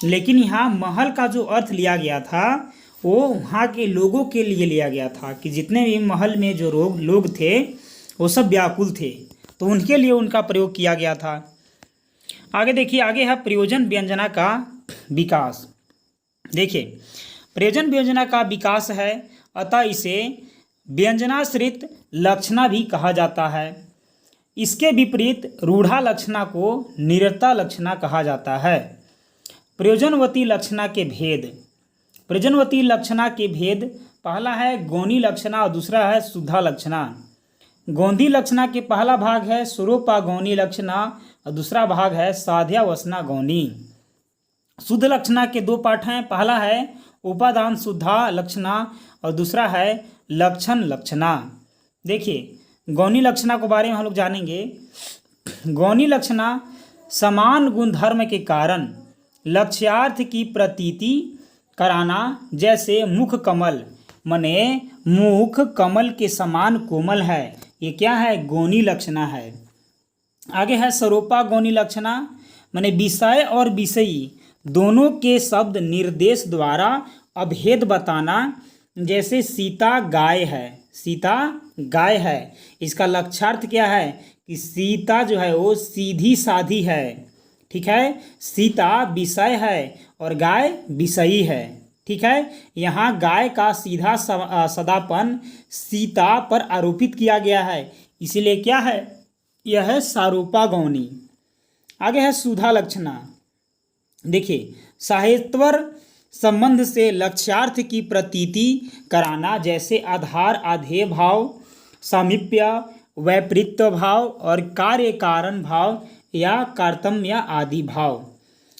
लेकिन यहाँ महल का जो अर्थ लिया गया था वो वहाँ के लोगों के लिए लिया गया था कि जितने भी महल में जो लोग थे वो सब व्याकुल थे, तो उनके लिए उनका प्रयोग किया गया था। आगे देखिए, आगे है प्रयोजन व्यंजना का विकास। देखिए प्रयोजन व्यंजना का विकास है, अतः इसे व्यंजनाश्रित लक्षणा भी कहा जाता है। इसके विपरीत रूढ़ा लक्षणा को निरता लक्षणा कहा जाता है। प्रयोजनवती लक्षणा के भेद। प्रयोजनवती लक्षणा के भेद, पहला है गौणी लक्षणा और दूसरा है शुद्धा लक्षणा। गौंधी लक्षणा के पहला भाग है स्वरूपा गौणी लक्षणा और दूसरा भाग है साध्या वसना गौणी। शुद्ध लक्षणा के दो पाठ हैं, पहला है उपादान शुद्धा लक्षणा और दूसरा है लक्षण लक्षणा। देखिए गौणी लक्षणा के बारे में हम लोग जानेंगे। गौणी लक्षणा समान गुणधर्म के कारण लक्ष्यार्थ की प्रतीति कराना, जैसे मुख कमल मने मुख कमल के समान कोमल है, ये क्या है, गौणी लक्षणा है। आगे है स्वरूपा गौणी लक्षणा, मने विषय और विषयी दोनों के शब्द निर्देश द्वारा अभेद बताना, जैसे सीता गाय है, सीता गाय है, इसका लक्ष्यार्थ क्या है कि सीता जो है वो सीधी साधी है। ठीक है, सीता विषय है और गाय विषयी है। ठीक है, यहाँ गाय का सीधा सदापन सीता पर आरोपित किया गया है, इसीलिए क्या है, यह है सारूपा गौणी। आगे है सुधा लक्षणा। देखिए साहित्वर संबंध से लक्ष्यार्थ की प्रतीति कराना, जैसे आधार आधेय भाव, सामीप्य वैपरीत्य भाव और कार्य कारण भाव या कार्तम्य आदि भाव।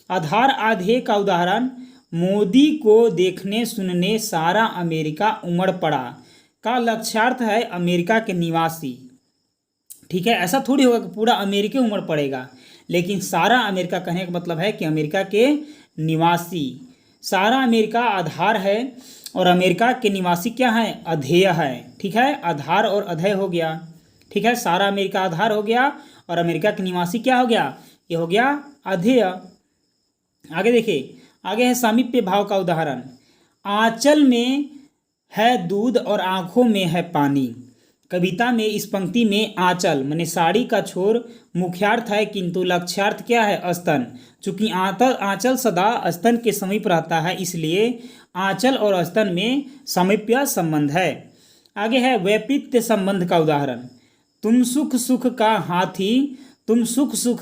आधार आधेय का उदाहरण, मोदी को देखने सुनने सारा अमेरिका उमड़ पड़ा का लक्ष्यार्थ है अमेरिका के निवासी। ठीक है, ऐसा थोड़ी होगा कि पूरा अमेरिका उमड़ पड़ेगा, लेकिन सारा अमेरिका कहने का मतलब है कि अमेरिका के निवासी। सारा अमेरिका आधार है और अमेरिका के निवासी क्या है, अधेय है। ठीक है, आधार और अधेय हो गया। ठीक है, सारा अमेरिका आधार हो गया और अमेरिका के निवासी क्या हो गया, ये हो गया अधेय। आगे देखिए, आगे है सामीप्य भाव का उदाहरण, आंचल में है दूध और आँखों में है पानी। कविता में इस पंक्ति में आंचल माने साड़ी का छोर मुख्यार्थ है, किंतु लक्ष्यार्थ क्या है, स्तन। चूंकि आंचल सदा स्तन के समीप रहता है, इसलिए आंचल और स्तन में सामीप्य संबंध है। आगे है वैपरीत्य संबंध का उदाहरण, तुम सुख सुख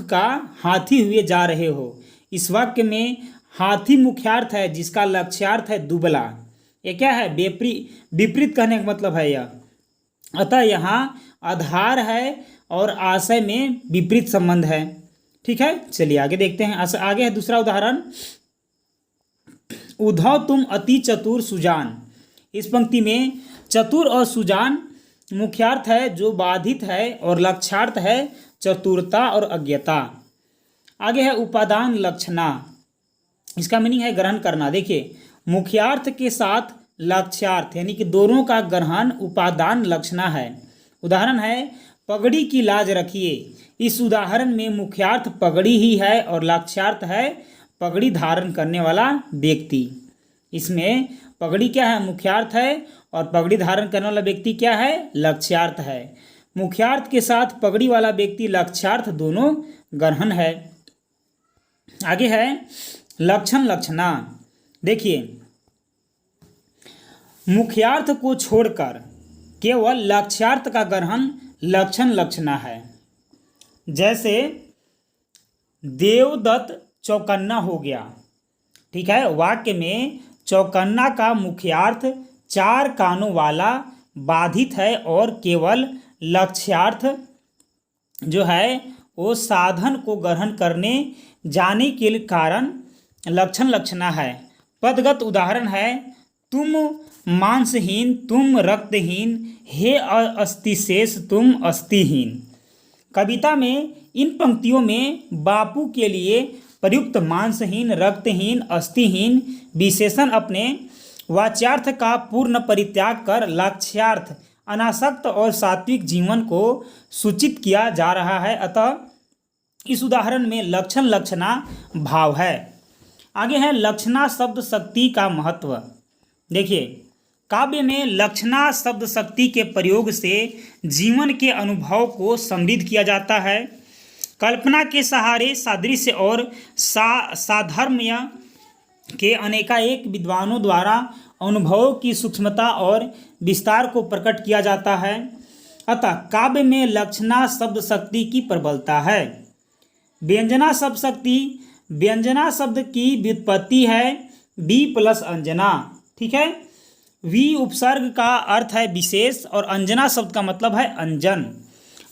का हाथी हुए जा रहे हो। इस वाक्य में हाथी मुख्यार्थ है जिसका लक्ष्यार्थ है दुबला। ये क्या है, विपरीत कहने का मतलब है यह। अतः यहाँ आधार है और आशय में विपरीत संबंध है। ठीक है, चलिए आगे देखते हैं। आगे है दूसरा उदाहरण, उद्धव तुम अति चतुर सुजान। इस पंक्ति में चतुर और सुजान मुख्यार्थ है जो बाधित है और लक्ष्यार्थ है चतुरता और अज्ञता। आगे है उपादान लक्षणा। इसका मीनिंग है ग्रहण करना। देखिए, मुख्यार्थ के साथ लक्ष्यार्थ यानी कि दोनों का ग्रहण उपादान लक्षणा है। उदाहरण है पगड़ी की लाज रखिए। इस उदाहरण में मुख्यार्थ पगड़ी ही है और लक्ष्यार्थ है पगड़ी धारण करने वाला व्यक्ति। इसमें पगड़ी क्या है? मुख्यार्थ है, और पगड़ी धारण करने वाला व्यक्ति क्या है? लक्ष्यार्थ है। मुख्यार्थ के साथ पगड़ी वाला व्यक्ति लक्ष्यार्थ दोनों ग्रहण है। आगे है लक्षण लक्षणा। देखिए, मुख्यार्थ को छोड़कर केवल लक्ष्यार्थ का ग्रहण लक्षण लक्षणा है। जैसे देवदत्त चौकन्ना हो गया। ठीक है, वाक्य में चौकन्ना का मुख्यार्थ चार कानों वाला बाधित है और केवल लक्ष्यार्थ जो है वो साधन को ग्रहण करने जाने के कारण लक्षण लक्षणा है। पदगत उदाहरण है तुम मांसहीन, तुम रक्तहीन, हे अस्थिशेष तुम अस्थिहीन। कविता में इन पंक्तियों में बापू के लिए प्रयुक्त मांसहीन, रक्तहीन, अस्थिहीन विशेषण अपने वाच्यार्थ का पूर्ण परित्याग कर लक्ष्यार्थ अनासक्त और सात्विक जीवन को सूचित किया जा रहा है। अतः इस उदाहरण में लक्षण लक्षणा भाव है। आगे है लक्षणा शब्द शक्ति का महत्व। देखिए, काव्य में लक्षणा शब्द शक्ति के प्रयोग से जीवन के अनुभव को समृद्ध किया जाता है। कल्पना के सहारे सादृश्य और साधर्म्य के अनेकानेक विद्वानों द्वारा अनुभवों की सूक्ष्मता और विस्तार को प्रकट किया जाता है। अतः काव्य में लक्षणा शब्द शक्ति की प्रबलता है। व्यंजना शब्द शक्ति, व्यंजना शब्द की व्युत्पत्ति है बी प्लस अंजना। ठीक है, वी उपसर्ग का अर्थ है विशेष और अंजना शब्द का मतलब है अंजन।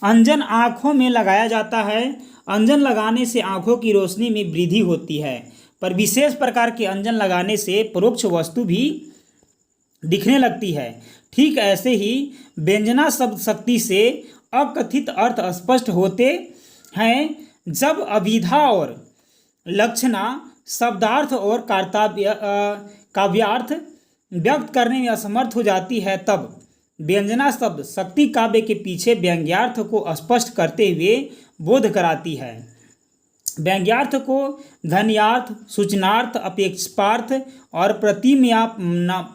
अंजन आँखों में लगाया जाता है। अंजन लगाने से आँखों की रोशनी में वृद्धि होती है, पर विशेष प्रकार के अंजन लगाने से परोक्ष वस्तु भी दिखने लगती है। ठीक ऐसे ही व्यंजना शब्द शक्ति से अकथित अर्थ स्पष्ट होते हैं जब अभिधा और लक्षणा शब्दार्थ और काव्यार्थ व्यक्त करने में असमर्थ हो जाती है, तब व्यंजना शब्द शक्ति काव्य के पीछे व्यंग्यार्थ को स्पष्ट करते हुए बोध कराती है। व्यंग्यार्थ को ध्वन्यार्थ, सूचनार्थ, अपेक्षार्थ और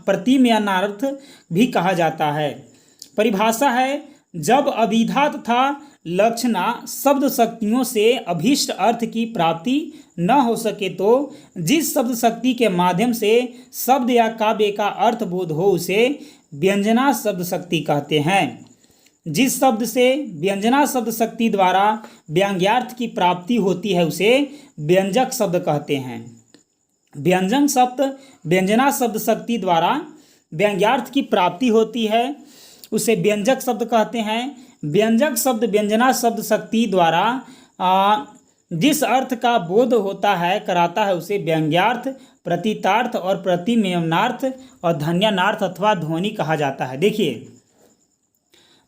प्रतिम्यानार्थ भी कहा जाता है। परिभाषा है जब अभिधा तथा लक्षणा शब्द शक्तियों से अभीष्ट अर्थ की प्राप्ति न हो सके तो जिस शब्द शक्ति के माध्यम से शब्द या काव्य का अर्थ बोध हो उसे व्यंजना शब्द शक्ति कहते हैं। जिस शब्द से व्यंजना शब्द शक्ति द्वारा व्यंग्यार्थ की प्राप्ति होती है उसे व्यंजक शब्द कहते हैं। व्यंजन शब्द व्यंजना शब्द शक्ति द्वारा व्यंग्यार्थ की प्राप्ति होती है उसे व्यंजक शब्द कहते हैं। व्यंजक शब्द व्यंजना शब्द शक्ति द्वारा जिस अर्थ का बोध होता है कराता है उसे व्यंग्यार्थ, प्रतीतार्थ और प्रतिमेयनार्थ और ध्वन्यानार्थ अथवा ध्वनि कहा जाता है। देखिए,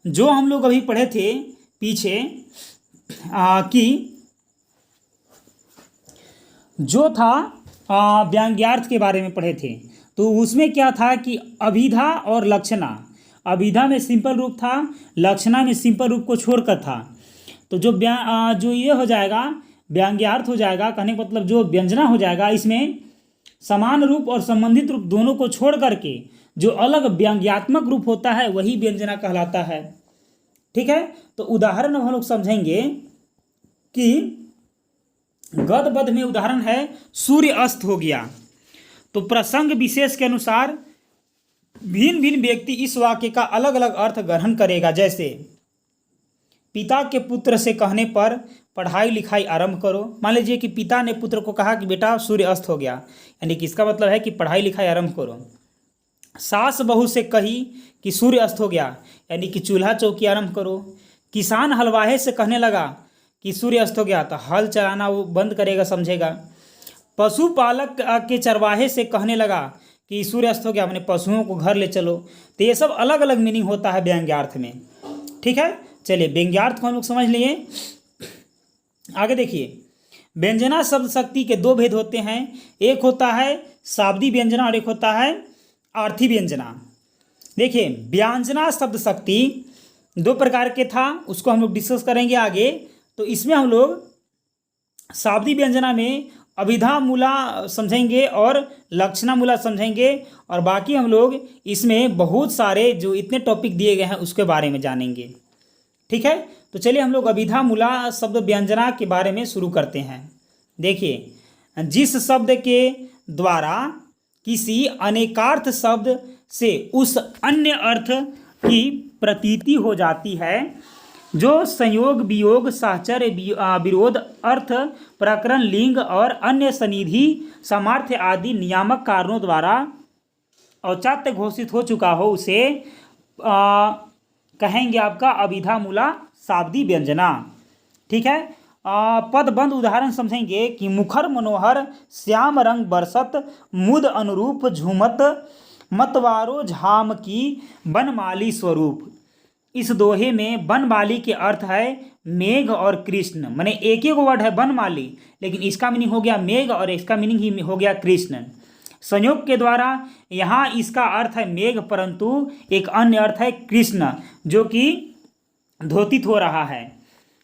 जो हम लोग अभी पढ़े थे पीछे कि जो था व्यंग्यार्थ के बारे में पढ़े थे, तो उसमें क्या था कि अभिधा और लक्षणा, अभिधा में सिंपल रूप था, लक्षणा में सिंपल रूप को छोड़कर था। तो जो ये हो जाएगा व्यंग्यार्थ हो जाएगा, कहने का मतलब जो व्यंजना हो जाएगा इसमें समान रूप और संबंधित रूप दोनों को छोड़ करके जो अलग व्यंग्यात्मक रूप होता है वही व्यंजना कहलाता है। ठीक है, तो उदाहरण अब हम लोग समझेंगे कि गद्य पद में उदाहरण है सूर्य अस्त हो गया। तो प्रसंग विशेष के अनुसार भिन्न भिन्न व्यक्ति इस वाक्य का अलग अलग अर्थ ग्रहण करेगा। जैसे पिता के पुत्र से कहने पर पढ़ाई लिखाई आरंभ करो। मान लीजिए कि पिता ने पुत्र को कहा कि बेटा सूर्य अस्त हो गया, यानी कि इसका मतलब है कि पढ़ाई लिखाई आरंभ करो। सास बहू से कही कि सूर्य अस्त हो गया, यानी कि चूल्हा चौकी आरंभ करो। किसान हलवाहे से कहने लगा कि सूर्य अस्त हो गया, तो हल चलाना वो बंद करेगा, समझेगा। पशुपालक के चरवाहे से कहने लगा कि सूर्य अस्त हो गया, अपने पशुओं को घर ले चलो। तो ये सब अलग अलग मीनिंग होता है व्यंग्यार्थ में। ठीक है, चलिए व्यंग्यार्थ को हम लोग समझ लिए। आगे देखिए, व्यंजना शब्द शक्ति के दो भेद होते हैं, एक होता है शाब्दी व्यंजना और एक होता है आर्थी व्यंजना। देखिए व्यंजना शब्द शक्ति दो प्रकार के था, उसको हम लोग डिस्कस करेंगे आगे। तो इसमें हम लोग शाब्दी व्यंजना में अभिधा मूला समझेंगे और लक्षणा मूला समझेंगे, और बाकी हम लोग इसमें बहुत सारे जो इतने टॉपिक दिए गए हैं उसके बारे में जानेंगे। ठीक है, तो चलिए हम लोग अभिधा मूला शब्द व्यंजना के बारे में शुरू करते हैं। देखिए, जिस शब्द के द्वारा किसी अनेकार्थ शब्द से उस अन्य अर्थ की प्रतीति हो जाती है, जो संयोग वियोग साहचर्य विरोध अर्थ प्रकरण लिंग और अन्य सनिधि सामर्थ्य आदि नियामक कारणों द्वारा औचित्य घोषित हो चुका हो, उसे कहेंगे आपका अभिधा मूला शाब्दी व्यंजना। ठीक है, पदबंध उदाहरण समझेंगे कि मुखर मनोहर श्याम रंग बरसत मुद अनुरूप झूमत मतवारो झाम की बनमाली स्वरूप। इस दोहे में बनमाली के अर्थ है मेघ और कृष्ण, माने एक ही वर्ड है बनमाली, लेकिन इसका मीनिंग हो गया मेघ और इसका मीनिंग ही हो गया कृष्ण। संयोग के द्वारा यहाँ इसका अर्थ है मेघ, परंतु एक अन्य अर्थ है कृष्ण जो कि द्योतित हो रहा है।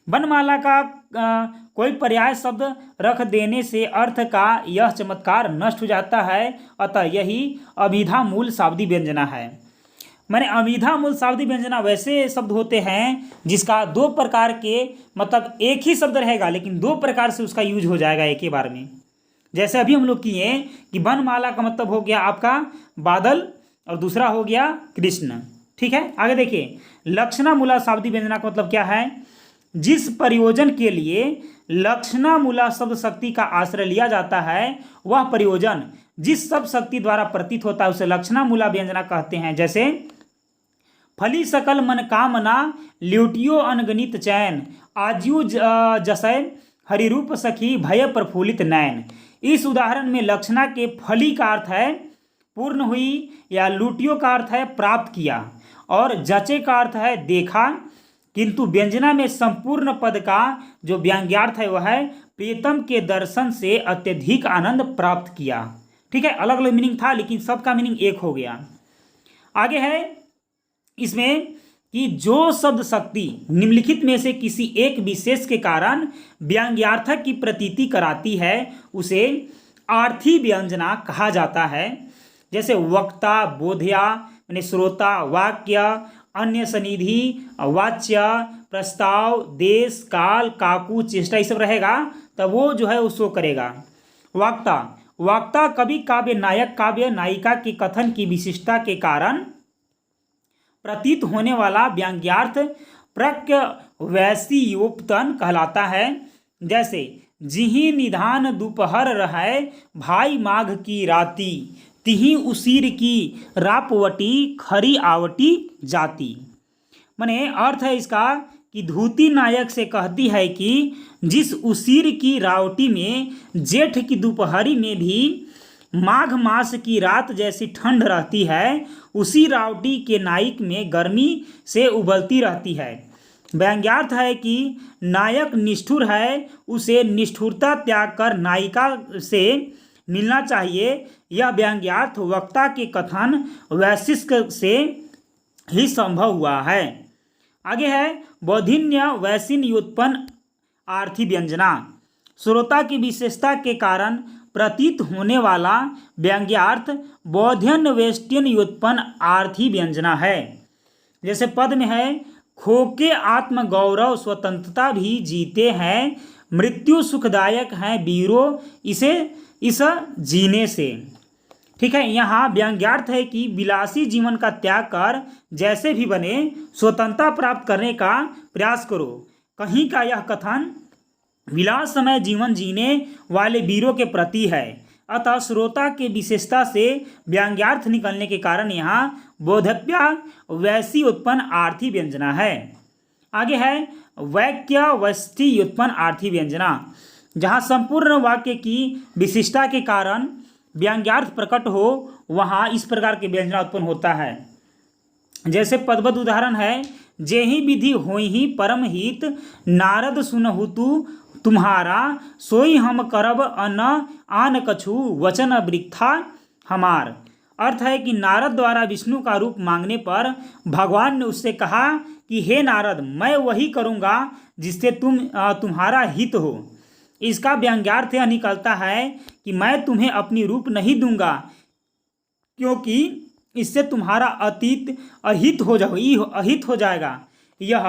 बनमाला का कोई पर्याय शब्द रख देने से अर्थ का यह चमत्कार नष्ट हो जाता है, अतः यही अभिधा मूल शाब्दी व्यंजना है। माने अभिधा मूल शाब्दी व्यंजना वैसे शब्द होते हैं जिसका दो प्रकार के, मतलब एक ही शब्द रहेगा लेकिन दो प्रकार से उसका यूज हो जाएगा एक ही बार में। जैसे अभी हम लोग किए कि बनमाला का मतलब हो गया आपका बादल और दूसरा हो गया कृष्ण। ठीक है, आगे देखिए, लक्षणा मूला शाब्दी व्यंजना का मतलब क्या है? जिस प्रयोजन के लिए लक्षणा मूला शब्द शक्ति का आश्रय लिया जाता है, वह प्रयोजन जिस शब्द शक्ति द्वारा प्रतीत होता है उसे लक्षणा मूला व्यंजना कहते हैं। जैसे फली सकल मन कामना ल्यूटियो अनगणित चैन आजू जसै हरिरूप सखी भय प्रफुल्लित नैन। इस उदाहरण में लक्षणा के फली का अर्थ है पूर्ण हुई, या लूटियो का अर्थ है प्राप्त किया, और जचे का अर्थ है देखा, किंतु व्यंजना में संपूर्ण पद का जो व्यंग्यार्थ है वह है प्रियतम के दर्शन से अत्यधिक आनंद प्राप्त किया। ठीक है, अलग अलग मीनिंग था लेकिन सबका मीनिंग एक हो गया। आगे है इसमें कि जो शब्द शक्ति निम्नलिखित में से किसी एक विशेष के कारण व्यंग्यार्थक की प्रतीति कराती है उसे आर्थी व्यंजना कहा जाता है। जैसे वक्ता, बोध्या यानी श्रोता, वाक्य, अन्य सनिधि, वाच्य, प्रस्ताव, देश, काल, काकू, चेष्टा, ये सब रहेगा तब वो जो है उसको करेगा। वक्ता कवि काव्य, नायक काव्य, नायिका के कथन की विशिष्टता के कारण प्रतीत होने वाला व्यंग्यार्थ प्रत्यवैसियोपतन कहलाता है। जैसे जिहि निधान दोपहर रहे भाई माघ की राती, तिहि उसीर की रापवटी खरी आवटी जाती। माने अर्थ है इसका कि धूती नायक से कहती है कि जिस उसीर की रावटी में जेठ की दोपहरी में भी माघ मास की रात जैसी ठंड रहती है, उसी रावटी के नायक में गर्मी से उबलती रहती है। व्यंग्यार्थ है कि नायक निष्ठुर है, उसे निष्ठुरता त्याग कर नायिका से मिलना चाहिए। यह व्यंग्यार्थ वक्ता के कथन वैशिष्ट से ही संभव हुआ है। आगे है बोधिन्य वैशिन्य व्युत्पन्न आर्थी व्यंजना। श्रोता की विशेषता के कारण प्रतीत होने वाला व्यंग्यार्थ बोध्यन्य वेष्ट्यन व्युत्पन्न आर्थी व्यंजना है। जैसे पद में है खोके आत्म गौरव स्वतंत्रता भी जीते हैं, मृत्यु सुखदायक है वीरो इसे इस जीने से। ठीक है, यहाँ व्यंग्यार्थ है कि विलासी जीवन का त्याग कर जैसे भी बने स्वतंत्रता प्राप्त करने का प्रयास करो। कहीं का यह कथन विलासमय जीवन जीने वाले वीरों के प्रति है, अतः श्रोता के विशेषता से व्यंग्यार्थ निकलने के कारण यहाँ बोधव्या वैसी उत्पन्न आर्थी व्यंजना है। आगे है वैक्य वस्ती उत्पन्न आर्थी व्यंजना, जहाँ संपूर्ण वाक्य की विशिष्टता के कारण व्यंग्यार्थ प्रकट हो वहाँ इस प्रकार के व्यंजना उत्पन्न होता है। जैसे पदबद्ध उदाहरण है जेहि विधि होहि परम हित, नारद सुनहु तू तुम्हारा, सोई हम करब न आन कछु, वचन वृथा हमार। अर्थ है कि नारद द्वारा विष्णु का रूप मांगने पर भगवान ने उससे कहा कि हे नारद, मैं वही करूँगा जिससे तुम्हारा हित हो। इसका व्यंग्यार्थ यह निकलता है कि मैं तुम्हें अपनी रूप नहीं दूंगा, क्योंकि इससे तुम्हारा अहित हो जाएगा। यह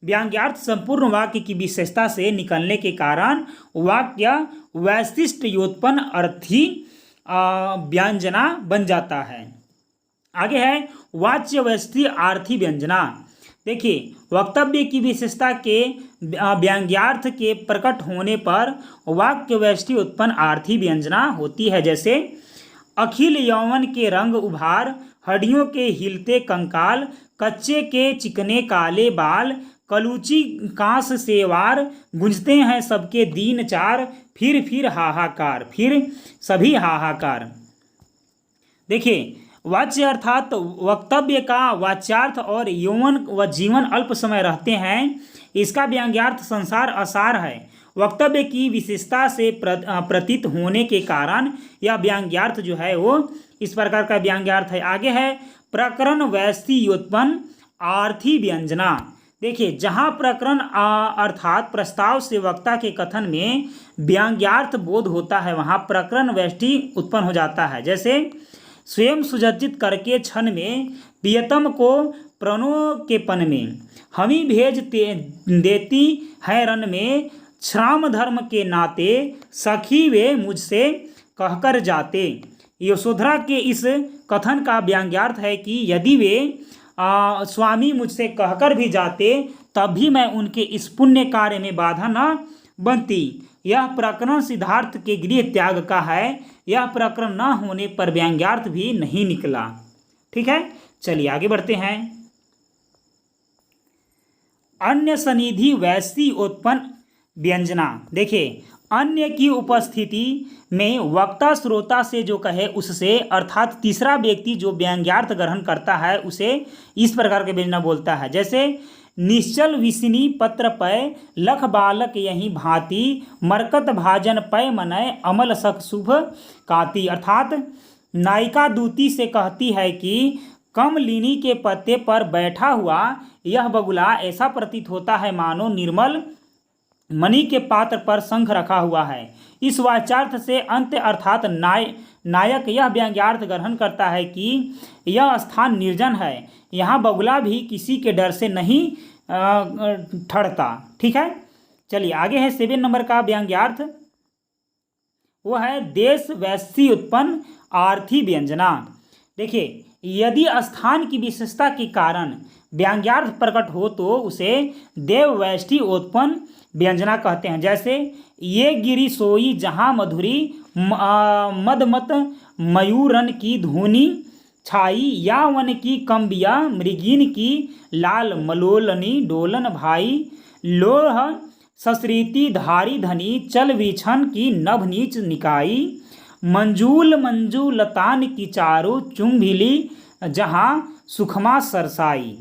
व्यंग्यार्थ संपूर्ण वाक्य की विशेषता से निकलने के कारण वाक्य वैशिष्ट योत्पन्न अर्थी व्यंजना बन जाता है। आगे है वाच्य व्यष्टि आर्थी व्यंजना। देखिए, वक्तव्य की विशेषता के व्यंग्यार्थ के प्रकट होने पर वाक्य व्यष्टि उत्पन्न आर्थी व्यंजना होती है। जैसे अखिल यौवन के रंग उभार, हड्डियों के हिलते कंकाल, कच्चे के चिकने काले बाल, कलूची कांस से वार, गूंजते हैं सबके दीन चार, फिर हाहाकार, फिर सभी हाहाकार। देखिए, वाच्य अर्थात वक्तव्य का वाच्यार्थ और यौवन व जीवन अल्प समय रहते हैं। इसका व्यंग्यार्थ संसार असार है। वक्तव्य की विशेषता से प्रतीत होने के कारण यह व्यंग्यार्थ जो है वो इस प्रकार का व्यंग्यार्थ है। आगे है प्रकरण वैष्टि व्युत्पन्न आर्थी व्यंजना। देखिए, जहाँ प्रकरण अर्थात प्रस्ताव से वक्ता के कथन में व्यंग्यार्थ बोध होता है, वहाँ प्रकरण वैष्टि उत्पन्न हो जाता है। जैसे स्वयं सुजज्जित करके क्षण में, प्रियतम को प्रणों के पन में, हमी भेज देती है रन में, श्राम धर्म के नाते, सखी वे मुझसे कहकर जाते। यशोधरा के इस कथन का व्यंग्यार्थ है कि यदि वे स्वामी मुझसे कहकर भी जाते तब भी मैं उनके इस पुण्य कार्य में बाधा न बनती। यह प्रकरण सिद्धार्थ के गृह त्याग का है। यह प्रकरण न होने पर व्यंग्यार्थ भी नहीं निकला। ठीक है, चलिए आगे बढ़ते हैं। अन्य सनिधि वैष्टि उत्पन्न व्यंजना। देखिए, अन्य की उपस्थिति में वक्ता श्रोता से जो कहे उससे, अर्थात तीसरा व्यक्ति जो व्यंग्यार्थ ग्रहण करता है उसे इस प्रकार के व्यंजना बोलता है। जैसे निश्चल विष्णि पत्र पय, लख बालक यही भांति, मरकत भाजन पय मनय, अमल सख शुभ काति। अर्थात नायिका दूती से कहती है कि कमलिनी के पत्ते पर बैठा हुआ यह बगुला ऐसा प्रतीत होता है मानो निर्मल मणि के पात्र पर शंख रखा हुआ है। इस वाच्यार्थ से अंत्य अर्थात नायक यह व्यंग्यार्थ ग्रहण करता है कि यह स्थान निर्जन है, यहाँ बगुला भी किसी के डर से नहीं ठहरता। ठीक है, चलिए आगे है 7 नंबर का व्यंग्यार्थ, वो है देश वैष्टि उत्पन्न आर्थी व्यंजना। देखिए, यदि स्थान की विशेषता के कारण व्यंग्यार्थ प्रकट हो तो उसे देव वैष्टि उत्पन्न व्यंजना कहते हैं। जैसे ये गिरी सोई जहाँ मधुरी, मदमत मयूरन की धुनी छाई, या वन की कम्बिया मृगीन की लाल मलोलनी डोलन भाई, लोह सश्रीति धारी धनी चल विछन की नभ नीच निकाई, मंजू लतान की चारू चुंभिली जहाँ सुखमा सरसाई।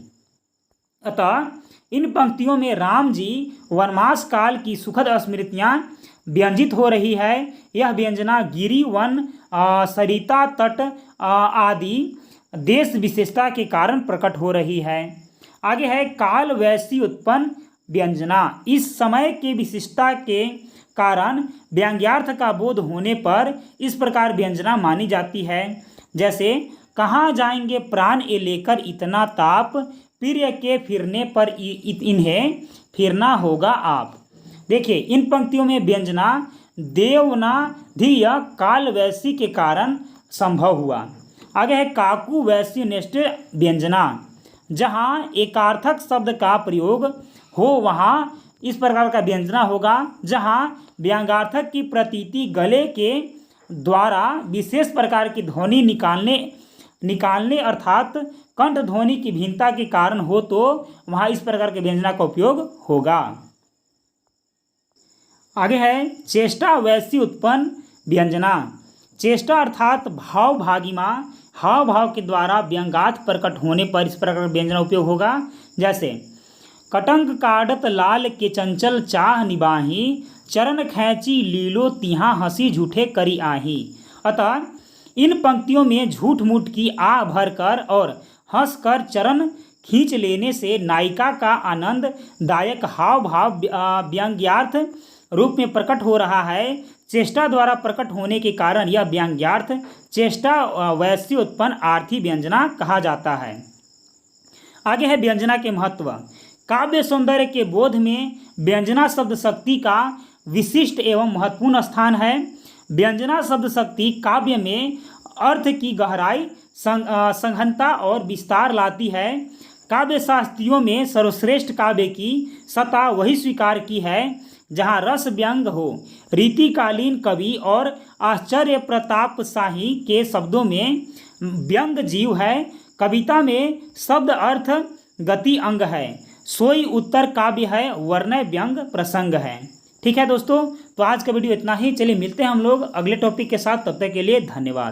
अतः इन पंक्तियों में राम जी वनवास काल की सुखद स्मृतियाँ व्यंजित हो रही है। यह व्यंजना गिरि वन सरिता तट आदि देश विशेषता के कारण प्रकट हो रही है। आगे है काल वैष्टि उत्पन्न व्यंजना। इस समय के विशिष्टता के कारण व्यंग्यार्थ का बोध होने पर इस प्रकार व्यंजना मानी जाती है। जैसे कहाँ जाएंगे प्राण ये लेकर इतना ताप, प्रिय के फिरने पर इन्हें फिरना होगा आप। देखिए, इन पंक्तियों में व्यंजना देवनाधिय काल वैष्टि के कारण संभव हुआ। आगे है काकु वैष्टि निष्ठ व्यंजना। जहाँ एकार्थक शब्द का प्रयोग हो वहाँ इस प्रकार का व्यंजना होगा। जहाँ व्यंग्यार्थक की प्रतीति गले के द्वारा विशेष प्रकार की ध्वनि निकालने अर्थात कंठ ध्वनि की भिन्नता के कारण हो तो वहाँ इस प्रकार के व्यंजना का उपयोग होगा। आगे है चेष्टा वैष्टि उत्पन्न व्यंजना। चेष्टा अर्थात भाव भागिमा हाव भाव के द्वारा व्यंग्यार्थ प्रकट होने पर इस प्रकार व्यंजना उपयोग होगा। जैसे कटंक काढ़त लाल के चंचल चाह निबाही, चरण खैंची लीलो तिहाँ हंसी झूठे करी आही। अतः इन पंक्तियों में झूठ मूठ की आह भरकर और हंसकर चरण खींच लेने से नायिका का आनंददायक हाव भाव व्यंग्यार्थ रूप में प्रकट हो रहा है। चेष्टा द्वारा प्रकट होने के कारण यह व्यंग्यार्थ चेष्टा वैश्य उत्पन्न आर्थी व्यंजना कहा जाता है। आगे है व्यंजना के महत्व। काव्य सौंदर्य के बोध में व्यंजना शब्द शक्ति का विशिष्ट एवं महत्वपूर्ण स्थान है। व्यंजना शब्द शक्ति काव्य में अर्थ की गहराई, सघनता और विस्तार लाती है। काव्य शास्त्रियों में सर्वश्रेष्ठ काव्य की सत्ता वही स्वीकार की है जहाँ रस व्यंग हो। रीतिकालीन कवि और आश्चर्य प्रताप शाही के शब्दों में व्यंग जीव है। कविता में शब्द अर्थ गति अंग है। सोई उत्तर काव्य है, वर्ण व्यंग प्रसंग है। ठीक है दोस्तों, तो आज का वीडियो इतना ही। चलिए मिलते हैं हम लोग अगले टॉपिक के साथ, तब तक के लिए धन्यवाद।